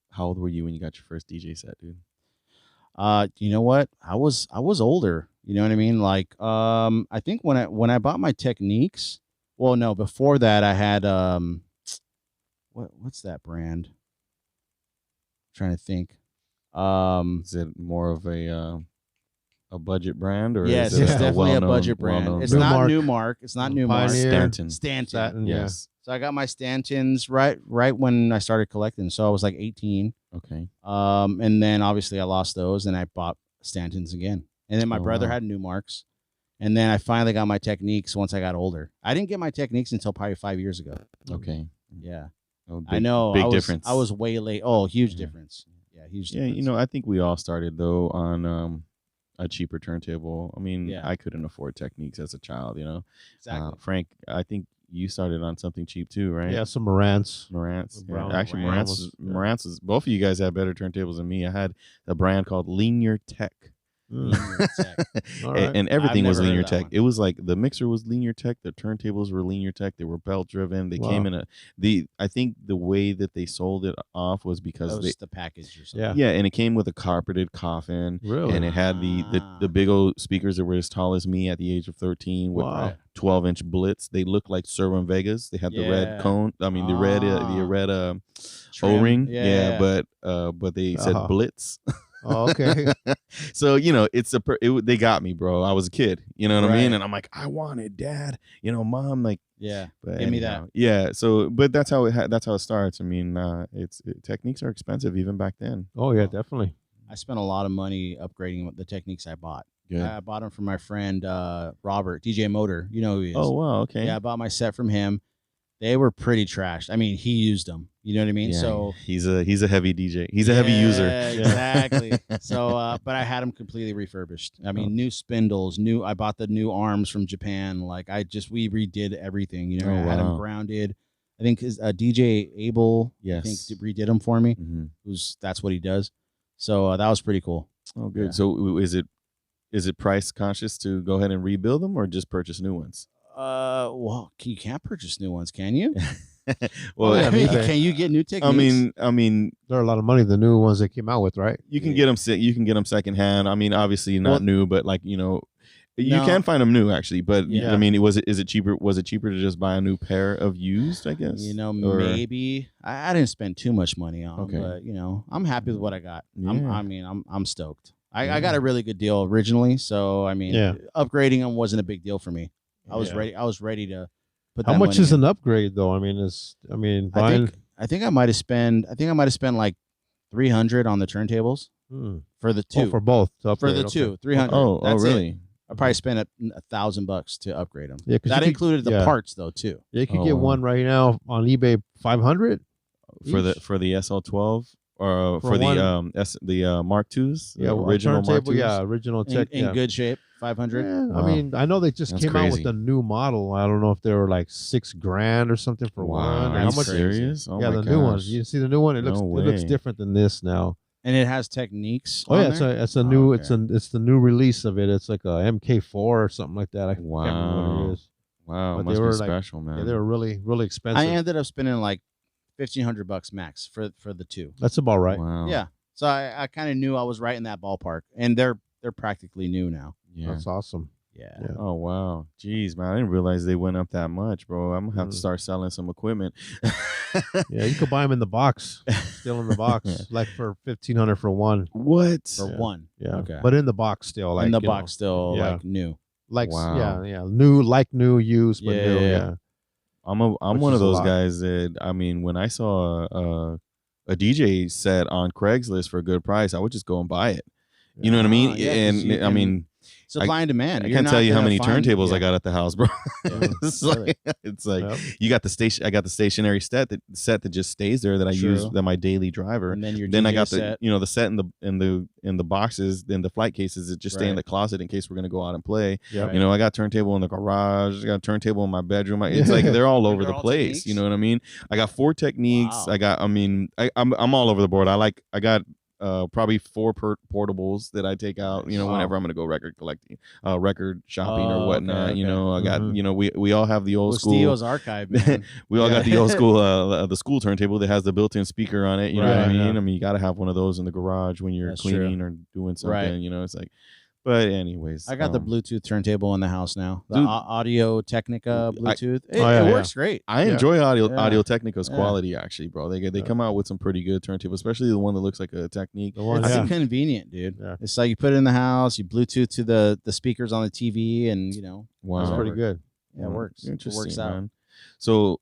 How old were you when you got your first DJ set, dude? You know what? I was older. You know what I mean? Like, I think when I bought my Techniques. Well, no, before that I had what's that brand? I'm trying to think. Is it more of a budget brand or Yes, is it it's definitely a budget brand. well-known It's brand? not Newmark. Newmark. It's not Newmark. Pioneer. Stanton. Stanton. Yeah. Yes. So I got my Stantons right when I started collecting. So I was like 18. Okay. And then obviously I lost those and I bought Stantons again. And then my Oh, brother wow. had Newmarks. And then I finally got my Techniques once I got older. I didn't get my Techniques until probably 5 years ago. Okay. Yeah. Oh, I know. Big difference. I was way late. Oh, huge Yeah. difference. Yeah, huge Yeah, difference. I think we all started though on a cheaper turntable. I mean, Yeah. I couldn't afford Techniques as a child, Exactly. Frank, I think you started on something cheap too, right? Yeah, some Marantz. Marantz. The brown Actually, Marantz Marantz was- Marantz is both of you guys had better turntables than me. I had a brand called Linear Tech. All right. And everything I've was never heard Linear of that Tech. one. It was like the mixer was Linear Tech, the turntables were Linear Tech, they were belt driven. They came in I think the way that they sold it off was because That was the package or something. Yeah. yeah, and it came with a carpeted coffin. Really? And it had the big old speakers that were as tall as me at the age of 13 with Wow. 12-inch blitz. They looked like Servan Vegas. They had the red Yeah. cone. I mean the red Trim. O-ring. Yeah. But they said Uh-huh. blitz. Oh, okay. So they got me, bro. I was a kid, you know what I mean, Right. and I'm like, I want it, Dad. Mom, like, Yeah. but Give me anyhow, yeah. So, but that's how it starts. I mean, Techniques are expensive even back then. Oh yeah, definitely. I spent a lot of money upgrading the Techniques I bought. Good. I bought them from my friend Robert, DJ Motor. You know who he is. Oh wow, okay. Yeah, I bought my set from him. They were pretty trashed. I mean, he used them. You know what I mean? Yeah, So he's a heavy DJ. He's a heavy user. Yeah, exactly. So, but I had them completely refurbished. I mean, new spindles, I bought the new arms from Japan. Like we redid everything. Oh, I had them wow. grounded. I think DJ Abel, I think Yes. redid them for me. Mhm. That's what he does. So that was pretty cool. Oh, good. Yeah. So is it price conscious to go ahead and rebuild them or just purchase new ones? Well, you can't purchase new ones, can you? Well, yeah, I mean, eBay. can you get new Techniques? I mean, They're a lot of money. The new ones they came out with, right? you can get them. You can get them secondhand. I mean, obviously not Well, new, but like you No. can find them new actually. But Yeah. I mean, is it cheaper? Was it cheaper to just buy a new pair of used? I guess. Or- Maybe I didn't spend too much money on Okay. them, but I'm happy with what I got. Yeah. I'm stoked. I got a really good deal originally, so I mean, Yeah. upgrading them wasn't a big deal for me. I was Yeah. ready. I was ready to put. How that much money is in. an upgrade though? I mean, buying. I think I might have spent. Like 300 on the turntables for the two. Oh, for both. to for upgrade, the okay. two, 300. Oh, That's it. really? I probably spent $1,000 to upgrade them. Yeah, 'cause That you could- included the yeah. parts though too. Yeah, you could Oh, get wow. one right now on eBay 500 For each. the SL12 or For for the one- Mark IIs? Yeah, the well, original Mark turntable. IIs? Yeah, original tech. In yeah. good shape, 500. Yeah, I Wow. mean, I know they just That's came out crazy. with a new model. I don't know if they were like $6,000 or something for one. Wow. Or Are how you much? serious? Oh Yeah, my the new one. gosh. You see the new one? It No looks way. different than this now. And it has techniques. Oh on yeah, there? it's a Oh, new okay. it's the new release of it. It's like a MK4 or something like that. I can't remember what Wow. it is. Wow. But Must they be were like, special, man. yeah, they were really I expensive. ended up spending like $1,500 max for the two. That's about right. Wow. Yeah. So I kind of knew I was right in that ballpark, and they're practically new now. Yeah. That's awesome. Yeah. Yeah. Oh wow, jeez, man! I didn't realize they went up that much, bro. I'm gonna have to start selling some equipment. Yeah, you could buy them in the box, still in the box, like for $1,500 for one. What? For one. Yeah, Okay. but in the box still, like in the you box still yeah. like new. like Wow. yeah, new, used, but Yeah, new. yeah. Yeah, I'm Which one is of a those lot. guys that I mean, when I saw a DJ set on Craigslist for a good price, I would just go and buy it. You know what I mean? Yeah, 'cause you And I can- mean, Supply and demand. I You're can't not tell you how gonna many find- turntables yeah. I got at the house, bro. Yeah, it's really. like it's like Yep. you got the station. I got the stationary set that just stays there that I use True. that my daily driver. And then your Then I DJ got set. the set in the boxes, then the flight cases that just stay in Right. the closet in case we're gonna go out and play. Yep. Right. You know, I got turntable in the garage, I got turntable in my bedroom. It's like they're all over They're the all place. techniques? You know what I mean? I got 4 techniques. Wow. I'm all over the board. I got probably 4 portables that I take out, you know, Wow. whenever I'm gonna go record collecting, record shopping or Oh, whatnot. okay, You know, I got, Mhm. you know, we all have the old school. Steel's archive, man. We all got Yeah. the old school, the school turntable that has the built-in speaker on it. You know what I Right, mean? yeah. I mean, you got to have one of those in the garage when you're That's cleaning or doing something. Right. You know, it's like, but anyways, I got the Bluetooth turntable in the house now. The Dude. Audio Technica Bluetooth. It yeah, works great. I Yeah. enjoy Yeah. Audio Technica's Yeah. quality, actually, bro. They Yeah. come out with some pretty good turntables, especially the one that looks like a Technique. The one, It's yeah. convenient, dude. Yeah. It's like you put it in the house, you Bluetooth to the speakers on the TV, and you know, Wow, That's pretty work. good. yeah, it works. It Interesting, works out. man. So,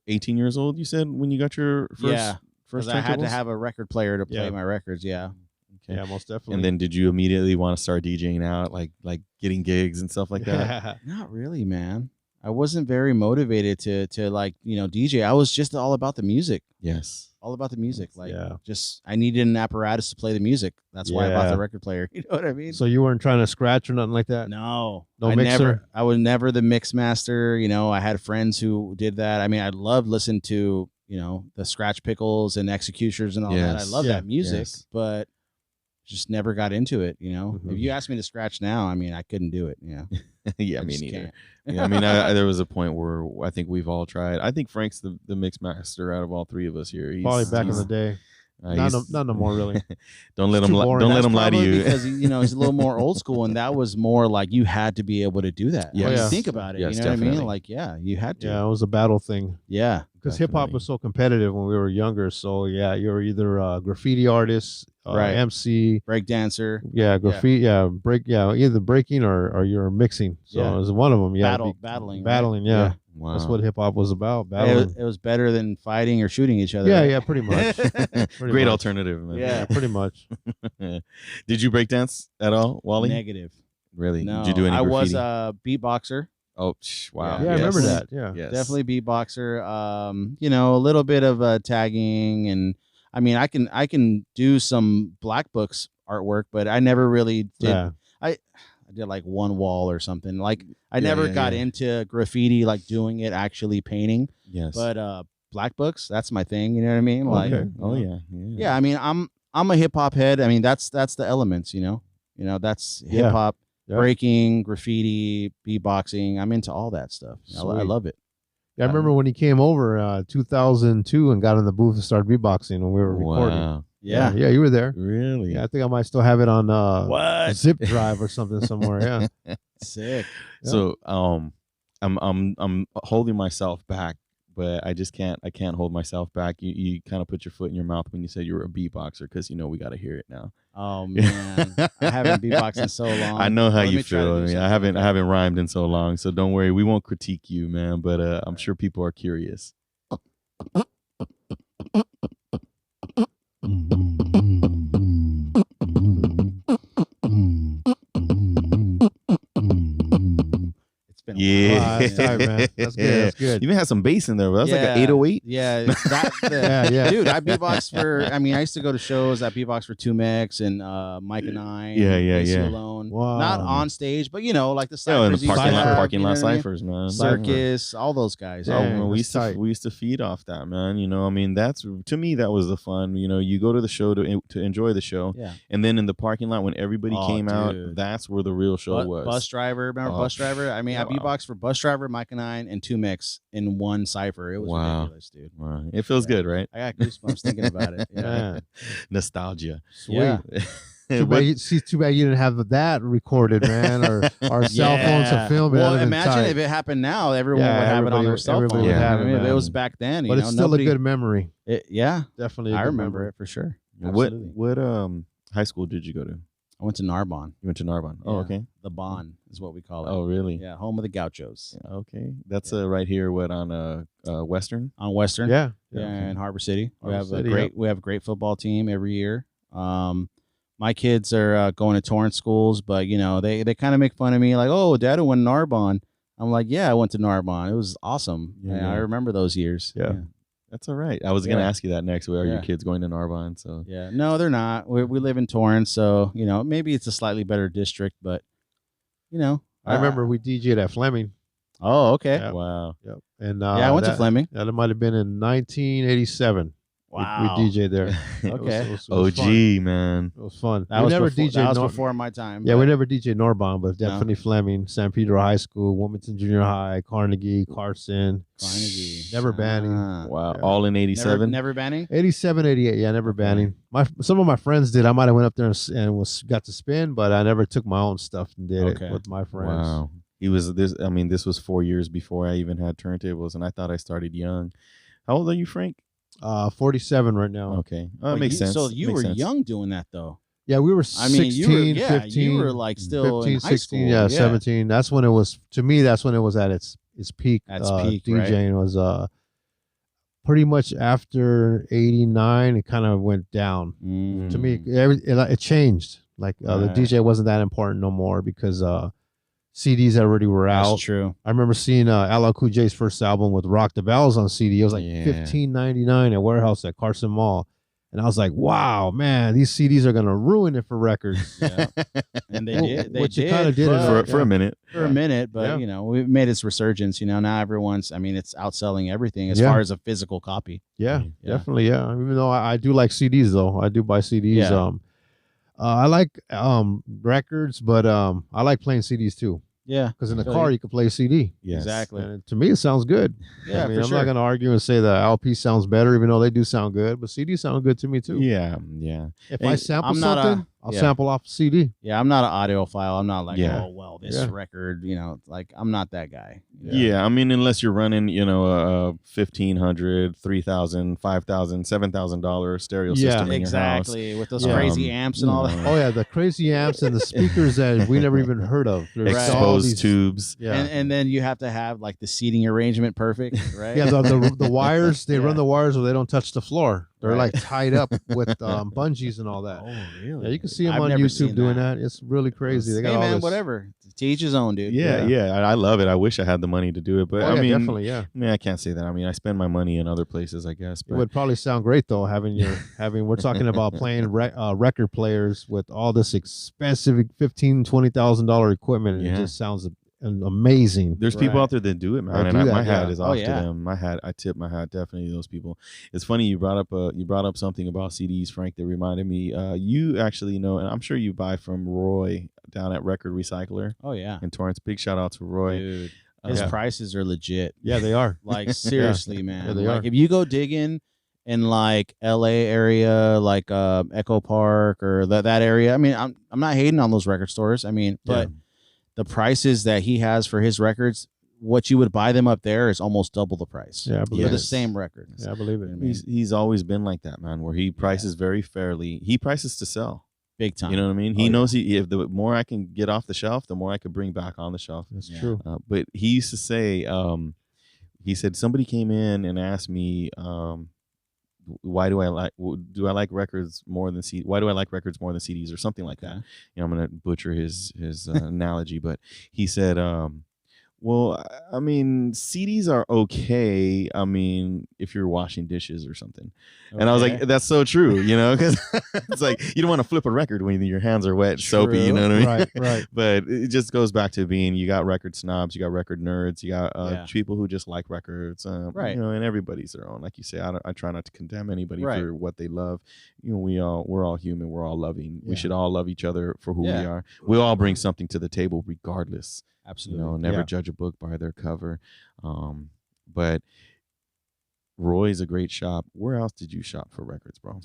18 years old, you said when you got your first Yeah, first Because I had to turntables? have a record player to play Yeah. my records. Yeah. Okay. Yeah, most definitely. And then did you immediately want to start DJing out, like getting gigs and stuff like that? Yeah. Not really, man. I wasn't very motivated to like, you know, DJ. I was just all about the music. Yes. All about the music. Like Yeah. just I needed an apparatus to play the music. That's why I bought Yeah. the record player. You know what I mean? So you weren't trying to scratch or nothing like that? No. No I mixer? I was never the mix master. You know, I had friends who did that. I mean, I loved listening to, you know, the scratch pickles and executioners and all that. I Yes. love Yeah. that music, Yes. but just never got into it, you know. Mhm. If you asked me to scratch now, I mean, I couldn't do it. Yeah. Yeah, I me just neither. can't. Yeah, I mean, there was a point where I think we've all tried. I think Frank's the mix master out of all 3 of us here. Probably back in the day. Not no more, really. Don't let It's him too li- boring. don't let That's him lie to probably you. because you know he's a little more old school, and that was more like you had to be able to do that. Yes. I mean, Yeah. think about it. Yes, you know what I definitely. mean? Like, yeah, you had to. Yeah, it was a battle thing. Yeah. Because hip hop Definitely. was so competitive when we were younger. So yeah, you're either a graffiti artist, Right. MC, Break dancer, graffiti, either breaking or you're mixing. So Yeah. it was one of them. Yeah, battling, right? battling. Yeah. Wow. That's what hip hop was about. It Battling. was better than fighting or shooting each other. Yeah, right? yeah, pretty much. Pretty Great much. alternative, man. Yeah. Pretty much. Did you break dance at all, Wally? Negative. Really? No, Did you do any I was graffiti? a beatboxer. Oh, wow. Yeah, I remember Yes. that. Yeah. Yes. Definitely beatboxer. You know, a little bit of tagging, and I mean, I can do some black books artwork, but I never really did. Yeah. I did like one wall or something. Like I Yeah, never yeah, got yeah. into graffiti, like doing it, actually painting. Yes. But black books, that's my thing. You know what I mean? Like, Okay. Oh, you know. yeah. Yeah, I mean, I'm a hip hop head. I mean, that's the elements, you know, that's Yeah. hip hop, Yeah. breaking, graffiti, beatboxing. I'm into all that stuff. I Sweet. love it. Yeah, I remember when he came over 2002 and got in the booth and started beatboxing when we were recording. Wow. Yeah. Yeah, you were there. Really? Yeah, I think I might still have it on What? zip drive or something somewhere. Yeah. Sick. Yeah. So I'm holding myself back, but I can't hold myself back. You kind of put your foot in your mouth when you said you were a beatboxer because you know we got to hear it now. Oh man, I haven't beatboxed in so long. I know how Let you me try to feel. do I mean, something. I haven't rhymed in so long, so don't worry. We won't critique you, man. But I'm sure people are curious. It's been in a Yeah. while. Wow, that's tight, man. That's good. That's good. You even had some bass in there, but that's like an 808. Yeah, that, Yeah. dude. I beatbox for. I mean, I used to go to shows. I beatbox for 2Mix and Mike and I. Yeah, and yeah, AC yeah. Alone. Wow. Not on stage, but you know, like the Oh, in ciphers. the you used to have, parking you know lot what I mean? ciphers, man. Circus, all those guys. Oh, Dang, man, we that's used to feed off that, man. You know, I mean, that's to me that was the fun. You know, you go to the show to enjoy the show, Yeah. and then in the parking lot when everybody Oh, came out, dude. that's where the real show was. Bus driver, remember Oh, Bus Driver? I mean, yeah, I beatboxed for Bus Driver, Mike and I, and 2Mix in one cipher. It was Wow. ridiculous, dude. Wow. It feels Yeah. good, right? I got goosebumps thinking about it. Yeah. Man, Nostalgia. sweet. Yeah. Too bad, too bad you didn't have that recorded, man, or our cell phones to film it. Well, That'd have been imagine tight. if it happened now, everyone Yeah, would have it on everybody their would- cell everybody phone. would have I it, mean, if it man. was back then, but it's still a good memory. Yeah, Definitely, a I good remember memory. it for sure. What Absolutely. high school did you go to? I went to Narbonne. You went to Narbonne. Oh, Yeah. okay. The Bon is what we call it. Oh, really? Yeah, home of the Gauchos Okay. That's right here. What on Western? on Western. Yeah, Yeah, in Harbor City. We Harbor have City, we have a great football team every year. My kids are going to Torrance schools, but you know they kind of make fun of me, like, "Oh, Dad went to Narbonne." I'm like, "Yeah, I went to Narbonne. It was awesome. Yeah. I remember those years." Yeah. That's all right. I was gonna Yeah. ask you that next. Where are your Yeah. kids going to Narbonne? So Yeah. No, they're not. We live in Torrance, so you know maybe it's a slightly better district, but you know. I remember we DJ'd at Fleming. Oh, okay. Yeah. wow. Yep, and Yeah, I went to that- Fleming. That might have been in 1987. Wow. we DJ'd there. Okay. It was OG fun. man. It was fun. That we was never before, DJ'd that was Nor- before my time. Yeah, but- we never DJ'd Narbonne, but No. definitely Fleming, San Pedro High School, Wilmington Junior High, Carnegie, Carson. Carnegie. Never banning. Wow. Yeah. All in Never, '87. never banning. 87, 88. Yeah, never banning. Some of my friends did. I might have went up there and got to spin, but I never took my own stuff and did Okay. it with my friends. Wow. He was this. I mean, this was 4 years before I even had turntables, and I thought I started young. How old are you, Frank? 47 right now. Okay, that Well, makes sense. So you Makes were sense. young doing that though. Yeah, we were I 16, mean, you were, yeah, 15. you were like still 15, in high 16, school. yeah, 17. That's when it was, to me, that's when it was at its peak. At its peak, right. DJing was pretty much after 89, it kind of went down. Mm. To me, it changed. Like the Right. DJ wasn't that important no more because CDs already were That's out. true. I remember seeing LL Cool J's first album with Rock the Bells on CD. It was like Yeah. $15.99 at Warehouse at Carson Mall. And I was like, wow, man, these CDs are going to ruin it for records. Yeah. And they did. They Which you did kinda did but- for a minute. for a minute, but Yeah. you know, we made its resurgence. You know, now everyone's. I mean, it's outselling everything as Yeah. far as a physical copy. Yeah, Yeah. definitely. Yeah. Even though I do like CDs, though. I do buy CDs. Yeah. I like records, but I like playing CDs too. Yeah, Because in the Feel car, you. you can play a CD. Yes. exactly. And to me, it sounds good. Yeah, I mean, for I'm sure. not going to argue and say the LP sounds better, even though they do sound good. But CDs sound good to me too. Yeah, yeah. If And I sample I'm not a- something, I'll yeah. sample off CD. Yeah, I'm not an audiophile. I'm not like, Yeah. oh well, this Yeah. record. You know, like I'm not that guy. Yeah. I mean, unless you're running, you know, a $1,500, $3,000, $5,000, $7,000 stereo Yeah. system in your house. Exactly. With those Yeah. crazy amps and all you that. know, Oh yeah, the crazy amps and the speakers that we never even heard of. There's all exposed these- tubes. Yeah. And then you have to have like the seating arrangement perfect, right? Yeah, the wires, they Yeah. run the wires where they don't touch the floor. They're Right. like tied up with bungees and all that. Oh, really? Yeah, you can see them I've on never YouTube seen doing that. It's really crazy. They got Hey all man, this. whatever. To each his own, dude. Yeah, Yeah. yeah. I love it. I wish I had the money to do it, but Oh, I yeah, mean, definitely, yeah. I mean, I can't say that. I mean, I spend my money in other places, I guess. It But would probably sound great though, having we're talking about playing record players with all this expensive $15,000-$20,000 equipment, and Yeah. it just sounds amazing. there's people Right. out there that do it, man. That And do that, my hat yeah. is Oh, off yeah. to them. I tip my hat definitely to those people. It's funny you brought up something about CDs, Frank, that reminded me. You actually know, and I'm sure you buy from Roy down at Record Recycler Oh yeah. in Torrance. Big shout out to Roy. Dude. His Yeah. prices are legit. Yeah, they are. Like seriously, man. Yeah, they like are. if you go digging in like LA area, like Echo Park or that area. I mean, I'm not hating on those record stores. I mean, but the prices that he has for his records, what you would buy them up there is almost double the price. Yeah, I For believe the Yes. same record. Yeah, I believe it. I mean, He's always been like that, man. Where he prices very fairly. He prices to sell. big time. You know what I mean? Oh, He yeah. knows if the more I can get off the shelf, the more I could bring back on the shelf. That's Yeah. true. But he used to say, he said somebody came in and asked me, why do I like records more than CDs? Why do I like records more than CDs or something like that? Okay. You know, I'm gonna butcher his analogy, but he said, Well, I mean, CDs are okay. I mean, if you're washing dishes or something. And I was like, that's so true, you know, because it's like you don't want to flip a record when your hands are wet, soapy, you know what I mean? Right, right. But it just goes back to being, you got record snobs, you got record nerds, you got people who just like records, right? You know, and everybody's their own. Like you say, I try not to condemn anybody Right. for what they love. You know, we're all human, we're all loving. We should all love each other for who we are. We all bring something to the table, regardless. Absolutely. You know, never judge a book by their cover. But Roy's a great shop. Where else did you shop for records, bro?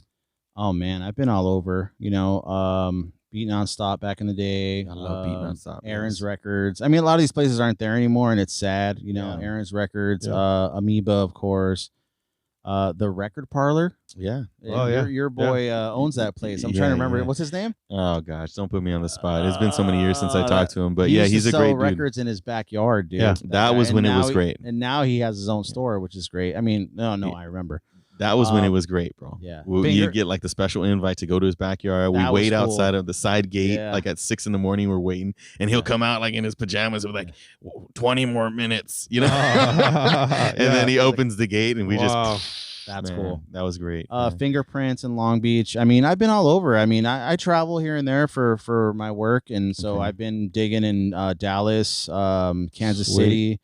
Oh man, I've been all over. You know, Beat Nonstop back in the day. I love Beat Nonstop. Aaron's Records. I mean, a lot of these places aren't there anymore, and it's sad. You know, Aaron's Records, Amoeba, of course. The Record Parlor. Yeah. Oh, yeah. Your boy owns that place. I'm trying to remember. What's his name? Oh gosh, don't put me on the spot. It's been so many years since I talked to him, but he's a great dude. Records in his backyard, dude. Yeah, that was when it was great. And now he has his own store, which is great. I mean, no, I remember. That was when it was great, bro. Yeah. You get like the special invite to go to his backyard. We wait outside of the side gate, like at 6 a.m. We're waiting, and he'll come out like in his pajamas with like 20 more minutes, you know. And then he opens the gate, and we just. That's cool. That was great. Fingerprints in Long Beach. I mean, I've been all over. I mean, I travel here and there for my work, and so I've been digging in Dallas, Kansas City.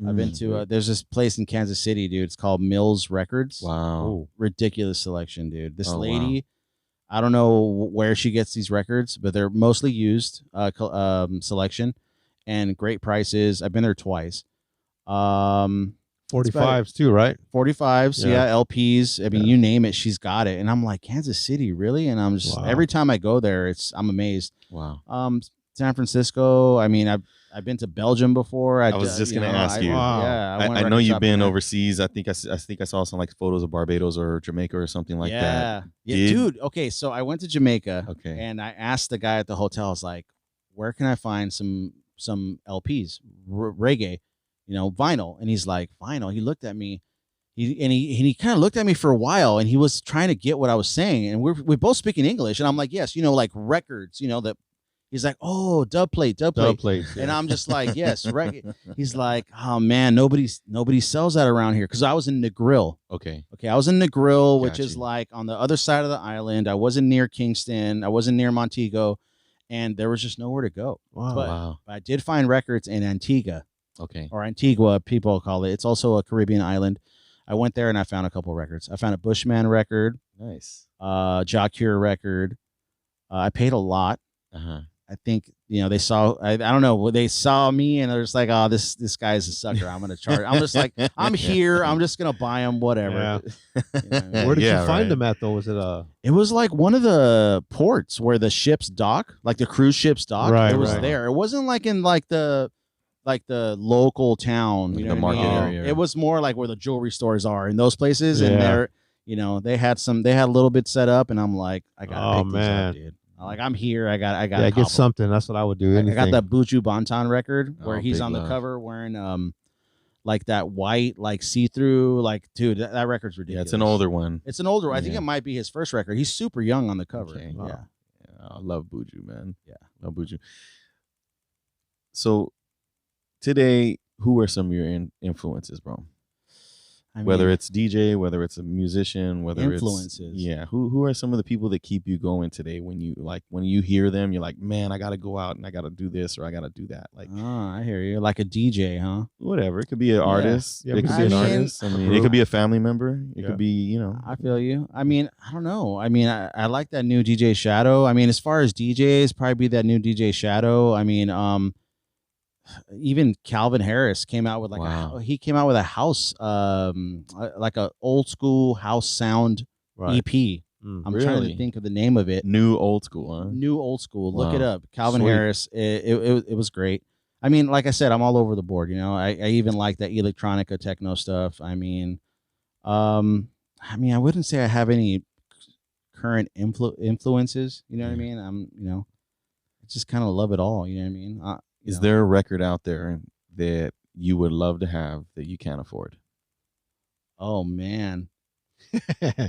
I've been to there's this place in Kansas City, dude. It's called Mills Records. Wow. Ridiculous selection, dude. This lady, I don't know where she gets these records, but they're mostly used selection and great prices. I've been there twice. 45s too, right? 45s, LPs. I mean, you name it, she's got it. And I'm like, Kansas City, really? And I'm just every time I go there, I'm amazed. Wow. San Francisco. I mean, I've been to Belgium before. I was just gonna ask you. I know you've been overseas. I think I saw some like photos of Barbados or Jamaica or something like that. Yeah, dude. Okay, so I went to Jamaica. Okay, and I asked the guy at the hotel. I was like, "Where can I find some LPs, reggae, you know, vinyl?" And he's like, "Vinyl." He looked at me. He kind of looked at me for a while, and he was trying to get what I was saying. And we're both speaking English, and I'm like, "Yes, you know, like records, you know that." He's like, "Oh, dub plate. And I'm just like, "Yes, right." He's like, "Oh man, nobody sells that around here." Because I was in Negril. Okay, I was in Negril, which is like on the other side of the island. I wasn't near Kingston. I wasn't near Montego, and there was just nowhere to go. But I did find records in Antigua. Okay, or Antigua, people call it. It's also a Caribbean island. I went there and I found a couple records. I found a Bushman record. Nice. Jah Cure record. I paid a lot. I think, you know, they saw, I don't know, they saw me and they're just like, "Oh, this guy's a sucker. I'm going to charge." I'm just like, I'm here. I'm just going to buy them, whatever. Yeah. You know what I mean? Where did you find them at, though? Was it It was like one of the ports where the ships dock, like the cruise ships dock. It was there. It wasn't like in like the local town, you know, the market area. It was more like where the jewelry stores are in those places. And they're, you know, they had a little bit set up, and I'm like, I got to pick these up, dude. Like, I'm here. I got. Yeah, get something. That's what I would do. Anything. I got that Buju Banton record where he's on the cover wearing like that white, like see-through, like, dude, that record's ridiculous. Yeah, it's an older one. It's an older one. I think it might be his first record. He's super young on the cover. Okay. Wow. Yeah, I love Buju, man. Yeah, love Buju. So today, who are some of your influences, bro? I mean, whether it's DJ, whether it's a musician, whether influences. Who are some of the people that keep you going today? When you hear them, you're like, man, I got to go out and I got to do this or I got to do that. Like, I hear you. Like a DJ, huh? Whatever. It could be an artist. It could be an artist. I mean, it could be a family member. It could be, you know. I feel you. I mean, I don't know. I mean, I like that new DJ Shadow. I mean, as far as DJs, probably be that new DJ Shadow. I mean, even Calvin Harris came out with he came out with a house, like a old school house sound EP. I'm trying to think of the name of it. New old school, huh? New old school. Look it up. Calvin Harris. It was great. I mean, like I said, I'm all over the board. You know, I even like that electronica techno stuff. I mean, I wouldn't say I have any current influences. You know what I mean? I just kind of love it all. You know what I mean? Is there a record out there that you would love to have that you can't afford? Oh man,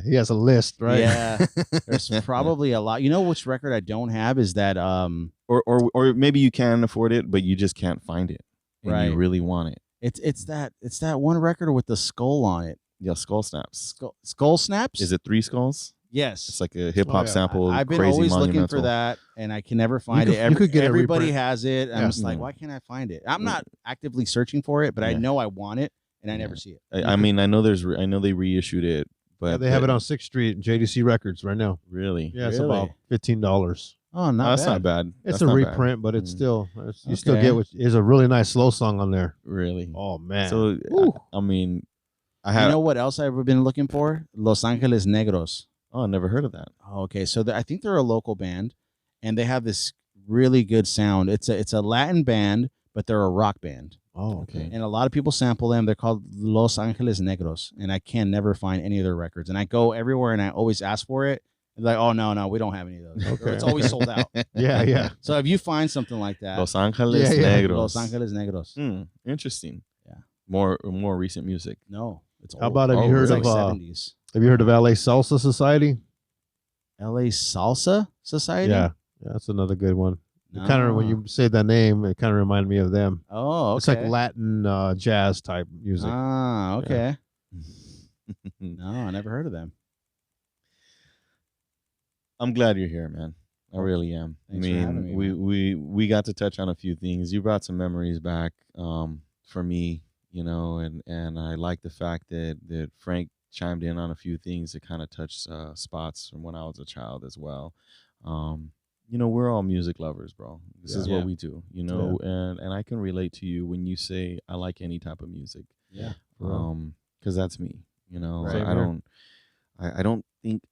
he has a list, right? Yeah, there's probably a lot. You know which record I don't have is that or maybe you can afford it, but you just can't find it and Right. you really want it. It's that one record with the skull on it. Yeah, Skull Snaps. Skull Snaps. Is it 3 Skulls? Yes. It's like a hip hop yeah. sample. I've been crazy always looking monumental. for that, and I can never find it. you could get a everybody reprint. has it. I'm Yeah. just like, why can't I find it? I'm not actively searching for it, but I Yeah. know I want it, and I Yeah. never see it. I mean, I know I know they reissued it, but Yeah, they have it on 6th Street, JDC Records right now. Really. Yeah, it's Really? about $15. Oh, No, not that's bad. not bad. It's That's a not bad. reprint, but it's Mm. still you still Okay. get what is a really nice slow song on there. Really. Oh man. So Woo. I mean, I You have. know what else I've been looking for? Los Angeles Negros. Oh, I never heard of that. Oh, okay, so I think they're a local band, and they have this really good sound. It's a Latin band, but they're a rock band, Oh, okay. and a lot of people sample them. They're called Los Angeles Negros, and I can never find any of their records. And I go everywhere, and I always ask for it. And they're like, oh no, we don't have any of those. Okay. It's always sold out. Yeah, yeah. So if you find something like that, Los Angeles Yeah, yeah. Negros. Los Angeles Negros. Interesting. Yeah. More recent music. No, it's How old. about have you Oh, heard It's really? like of 70s. have you heard of LA Salsa Society? LA Salsa Society? Yeah, that's another good one. No. Kind of when you say that name, it kind of reminded me of them. Oh, okay. It's like Latin jazz type music. Ah, okay. No, I never heard of them. I'm glad you're here, man. I really am. Thanks for having me, we got to touch on a few things. You brought some memories back for me, and I like the fact that Frank chimed in on a few things that kind of touched spots from when I was a child as well. We're all music lovers, bro. This is Yeah. what we do, and I can relate to you when you say I like any type of music. Yeah. Because that's me. Right. I don't think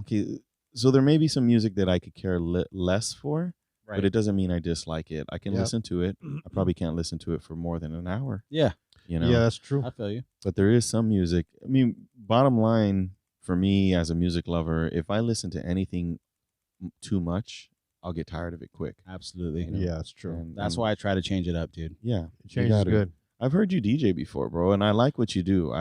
okay. So there may be some music that I could care less for, but it doesn't mean I dislike it. I can Yep. listen to it. I probably can't listen to it for more than an hour. Yeah. Yeah, that's true. I feel you. But there is some music. I mean, bottom line for me as a music lover, if I listen to anything too much, I'll get tired of it quick. Absolutely. Yeah, that's true. And- That's and- why I try to change it up, dude. Yeah, Change you is gotta- good. I've heard you DJ before, bro, and I like what you do.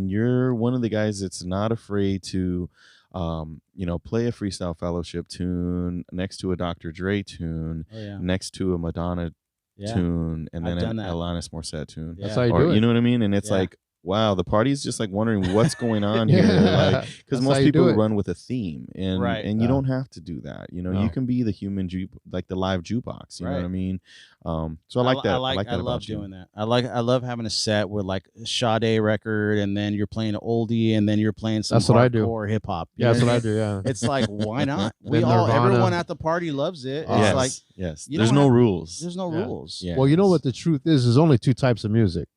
You're one of the guys that's not afraid to, play a Freestyle Fellowship tune next to a Dr. Dre tune, Oh yeah. next to a Madonna Yeah. tune, and I've then done an that. Alanis Morissette tune. Yeah. That's how you Or, do it. you know what I mean? And it's Yeah. like, wow, the party's just like wondering what's going on here. Yeah. Because That's most how you do people it. run with a theme, and Right. and you Yeah. don't have to do that. You No. can be the human like the live jukebox. You know what I Right. mean? So I like that. I like that I love about you. doing that. I love having a set with like a Sade record, and then you're playing an oldie, and then you're playing some That's what I do. hardcore hip hop. You Yeah, know that's what I I mean? do. Yeah. It's like, why not? Then Nirvana. Everyone at the party loves it. It's Yes, like yes. you There's don't no have- rules. there's no Yeah. rules. Yeah. Well, you know what the truth is? There's only two types of music: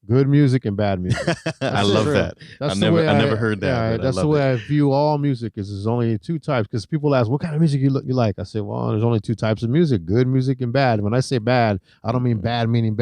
good music and bad music. I love true. that. That's I the never- way I never heard that, Yeah, but I that's the love way it. I view all music. Is there's only two types? Because people ask, "What kind of music you like?" I say, "Well, there's only two types of music: good music and bad." When I say bad, I don't mean bad meaning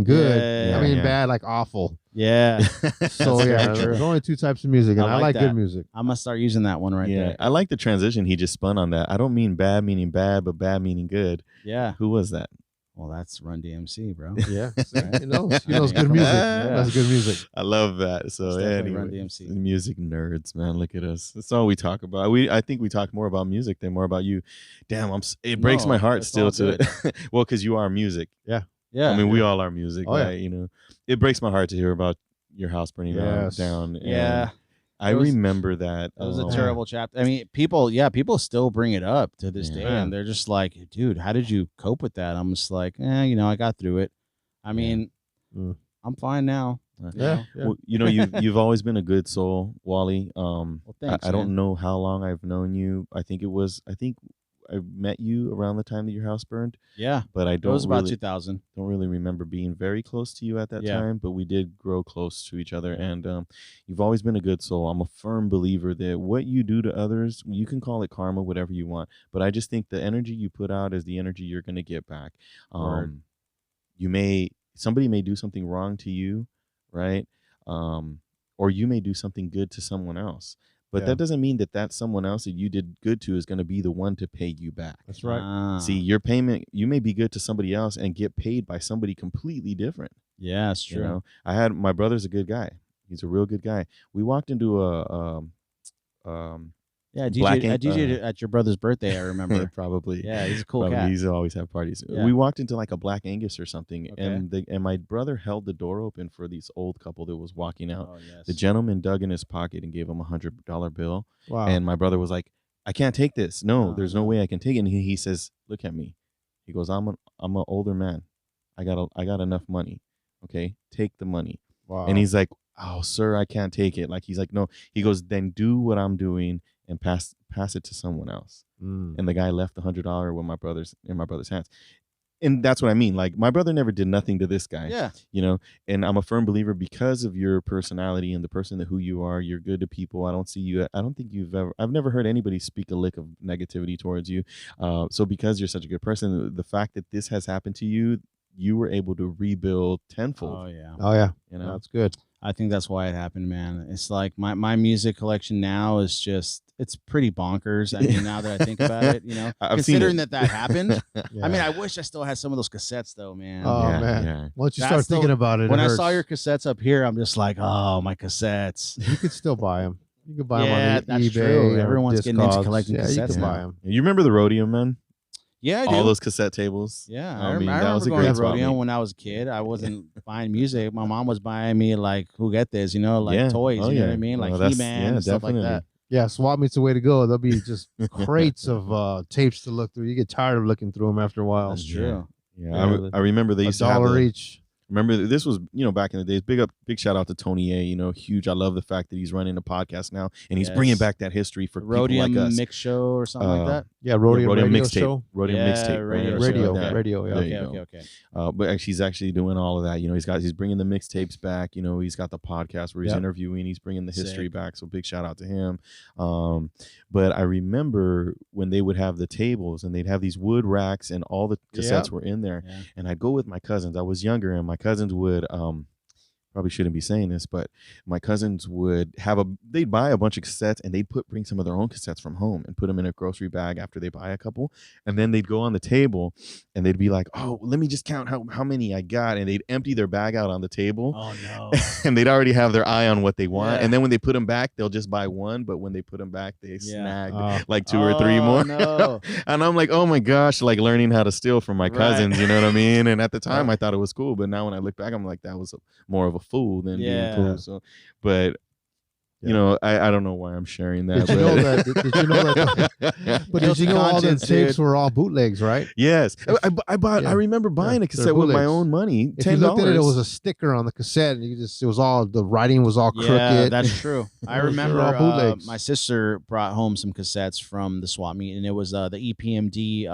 good. Yeah, I mean yeah. bad like awful. Yeah. So That's yeah, very true. there's only two types of music, and I I like like that. good music. I'm gonna start using that one right Yeah, there. I like the transition he just spun on that. I don't mean bad meaning bad, but bad meaning good. Yeah. Who was that? Well, that's Run DMC, bro. Yeah, Right. he knows good music. That's good music. I love that. So It's definitely Run anyway, DMC. music nerds, man. Look at us. That's all we talk about. I think we talk more about music than more about you. Damn, it breaks No, my heart it's still all to it. Well, because you are music. Yeah. I mean, we all are music. Oh, yeah. Right? It breaks my heart to hear about your house burning Yes. down. And Yeah. I It was- remember that. That was a Oh, terrible chapter. I mean, people still bring it up to this day, Yeah. and they're just like, dude, how did you cope with that? I'm just like, I got through it. I mean, Mm. I'm fine now. Yeah, yeah. Well, you've always been a good soul, Wally. Well, thanks. I don't man. know how long I've known you. I think I met you around the time that your house burned, Yeah, but I it was don't about really, 2000. don't really remember being very close to you at that Yeah. time. But we did grow close to each other, and you've always been a good soul. I'm a firm believer that what you do to others, you can call it karma, whatever you want. But I just think the energy you put out is the energy you're going to get back. Word. Somebody may do something wrong to you, right? Or you may do something good to someone else. But Yeah. that doesn't mean that someone else that you did good to is going to be the one to pay you back. That's right. Ah, See, your payment, you may be good to somebody else and get paid by somebody completely different. yeah, it's true. My brother's a good guy. He's a real good guy. We walked into a Yeah, I Black DJ'd, I DJ'd at your brother's birthday. I remember. probably. Yeah, he's a cool Probably. cat. He's always have parties. Yeah. We walked into like a Black Angus or something, Okay. and my brother held the door open for this old couple that was walking out. Oh yes. The gentleman dug in his pocket and gave him $100 bill, Wow. and my brother was like, "I can't take this. No, Oh, there's no way I can take it." And he says, "Look at me." He goes, "I'm an older man. I got enough money. Okay, take the money." Wow. And he's like, "Oh, sir, I can't take it." Like he's like, "No." He goes, "Then do what I'm doing and pass it to someone else." And the guy left the $100 with my brother's hands. And that's what I mean. Like my brother never did nothing to this guy. Yeah. You know, and I'm a firm believer because of your personality and the person that who you are, you're good to people. I don't think I've never heard anybody speak a lick of negativity towards you. So because you're such a good person, the fact that this has happened to you, you were able to rebuild tenfold. Oh yeah. Oh yeah. You know, That's good. I think that's why it happened, man. It's like my music collection now is just it's pretty bonkers. I mean, now that I think about it, you know, I've seen considering it. that happened. Yeah. I mean, I wish I still had some of those cassettes though, man. Oh Yeah, man. yeah. Once you That's start thinking about it, when it I hurts. saw your cassettes up here, I'm just like, oh, my cassettes. You could still buy them. You could buy them Yeah, on that's eBay. true. or Everyone's getting into Discogs. collecting Yeah, you cassettes can now. buy them. You remember the rodeo, man? Yeah, I do. All those cassette tables. Yeah, I mean, I that was remember a going great to spot, rodeo man. when I was a kid. I wasn't buying music. My mom was buying me like juguetes, you know, like Yeah. toys. Oh, You know what yeah. I mean, like Well, that's- He-Man yeah, and stuff like definitely. that. Yeah, swap meet's the way to go. There'll be just crates of tapes to look through. You get tired of looking through them after a while. That's true. Yeah, I remember they used to have $1 each. Remember, this was, back in the days. Big shout out to Tony A. Huge. I love the fact that he's running a podcast now, and he's bringing Yes. back that history for The people Rhodium like us. Mix Show or something like that. Yeah, Rodeo Radio mixtape, show. Rodeo Yeah, mixtape, radio right? show, Radio, Like that. radio, yeah. There you Okay, go. okay. But actually, he's actually doing all of that. He's bringing the mixtapes back. He's got the podcast where he's Yep. interviewing. He's bringing the history Sick. back. So big shout out to him. But I remember when they would have the tables and they'd have these wood racks and all the cassettes Yep. were in there. Yeah. And I'd go with my cousins. I was younger, and my cousins would probably shouldn't be saying this, but my cousins would they'd buy a bunch of cassettes and they'd bring some of their own cassettes from home and put them in a grocery bag after they buy a couple. And then they'd go on the table and they'd be like, "Oh, let me just count how many I got." And they'd empty their bag out on the table. Oh no. And they'd already have their eye on what they want. Yeah. And then when they put them back, they'll just buy one. But when they put them back, they snag Oh. like two or three more. No. And I'm like, oh my gosh, like learning how to steal from my Right. cousins, you know what I mean? And at the time, I thought it was cool. But now when I look back, I'm like, that was more of a fool than being cool. So, but I don't know why I'm sharing that. Did you know that? Did you know that? But did Guilty you know all the conscience, tapes dude. were all bootlegs, right? Yes, I bought. Yeah. I remember buying a they're cassette with my bootlegs. own money. If you $10. looked at it, it was a sticker on the cassette, and it was all the writing was all crooked. Yeah, that's true. I They're remember all bootlegs. my sister brought home some cassettes from the swap meet, and it was the EPMD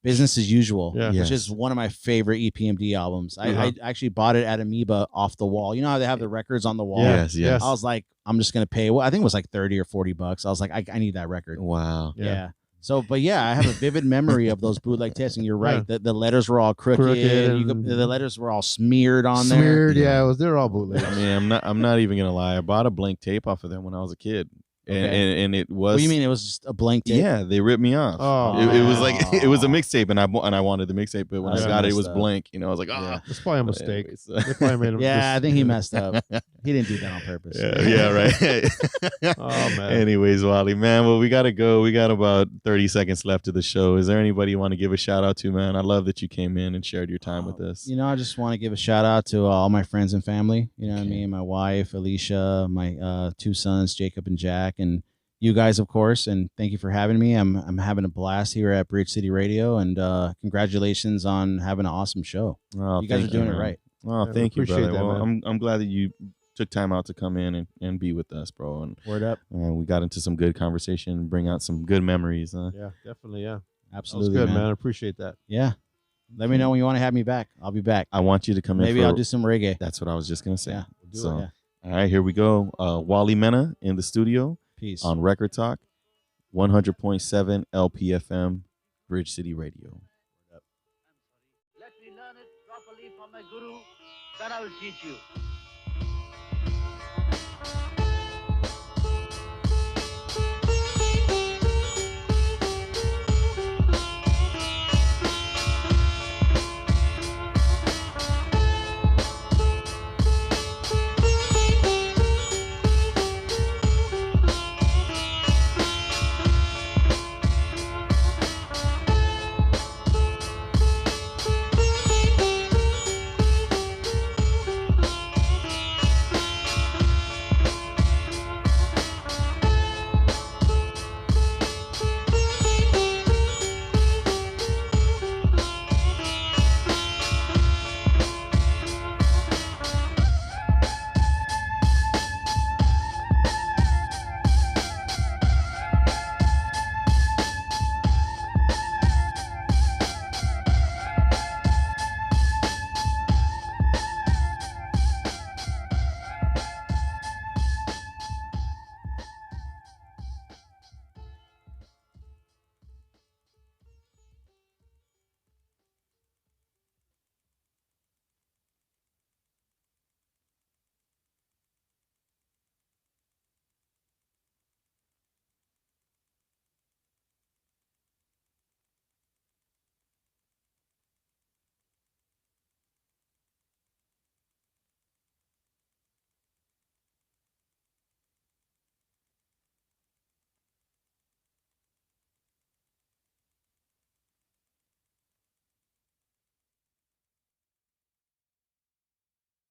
Business as Usual, Yeah. which Yes. is one of my favorite EPMD albums. Uh-huh. I actually bought it at Amoeba off the wall. You know how they have the records on the wall? Yes, yes. I was like, I'm just going to pay. Well, I think it was like 30 or 40 bucks. I was like, I need that record. Wow. Yeah. So, but yeah, I have a vivid memory of those bootleg tapes, and you're right. Yeah. The letters were all crooked. Crooked The letters were all smeared on there. Smeared, yeah, they're all bootlegs. I mean, I'm not even gonna lie. I bought a blank tape off of them when I was a kid, and it was. What do you mean? It was just a blank tape? Yeah, they ripped me off. Oh. It was like it was a mixtape, and I wanted the mixtape, but when That's I got it, it messed was up. blank. I was like, ah. Yeah. It's probably a But mistake. anyways, They probably made Yeah, I think he messed up. He didn't do that on purpose. yeah, right. Oh man. Anyways, Wally, man, well, we gotta go. We got about 30 seconds left of the show. Is there anybody you want to give a shout out to, man? I love that you came in and shared your time with us. I just want to give a shout out to all my friends and family. You know what I mean? My wife, Alicia, my two sons, Jacob and Jack, and you guys, of course. And thank you for having me. I'm having a blast here at Bridge City Radio, and congratulations on having an awesome show. Oh, You guys are thank doing it man. right. Oh, Yeah, thank you, appreciate brother. that, Well, man. I'm glad that you took time out to come in and be with us, bro. And Word up. we got into some good conversation, bring out some good memories. Yeah, definitely. Yeah, Absolutely, that was good, man. man. I appreciate that. Yeah. Let me know when you want to have me back. I'll be back. I want you to come in. Maybe for, I'll do some reggae. That's what I was just gonna say. Yeah. Do So, Yeah. all right, here we go. Wally Mena in the studio Peace. on Record Talk, 100.7 LPFM, Bridge City Radio. Let me learn it properly from my guru, then I will teach you.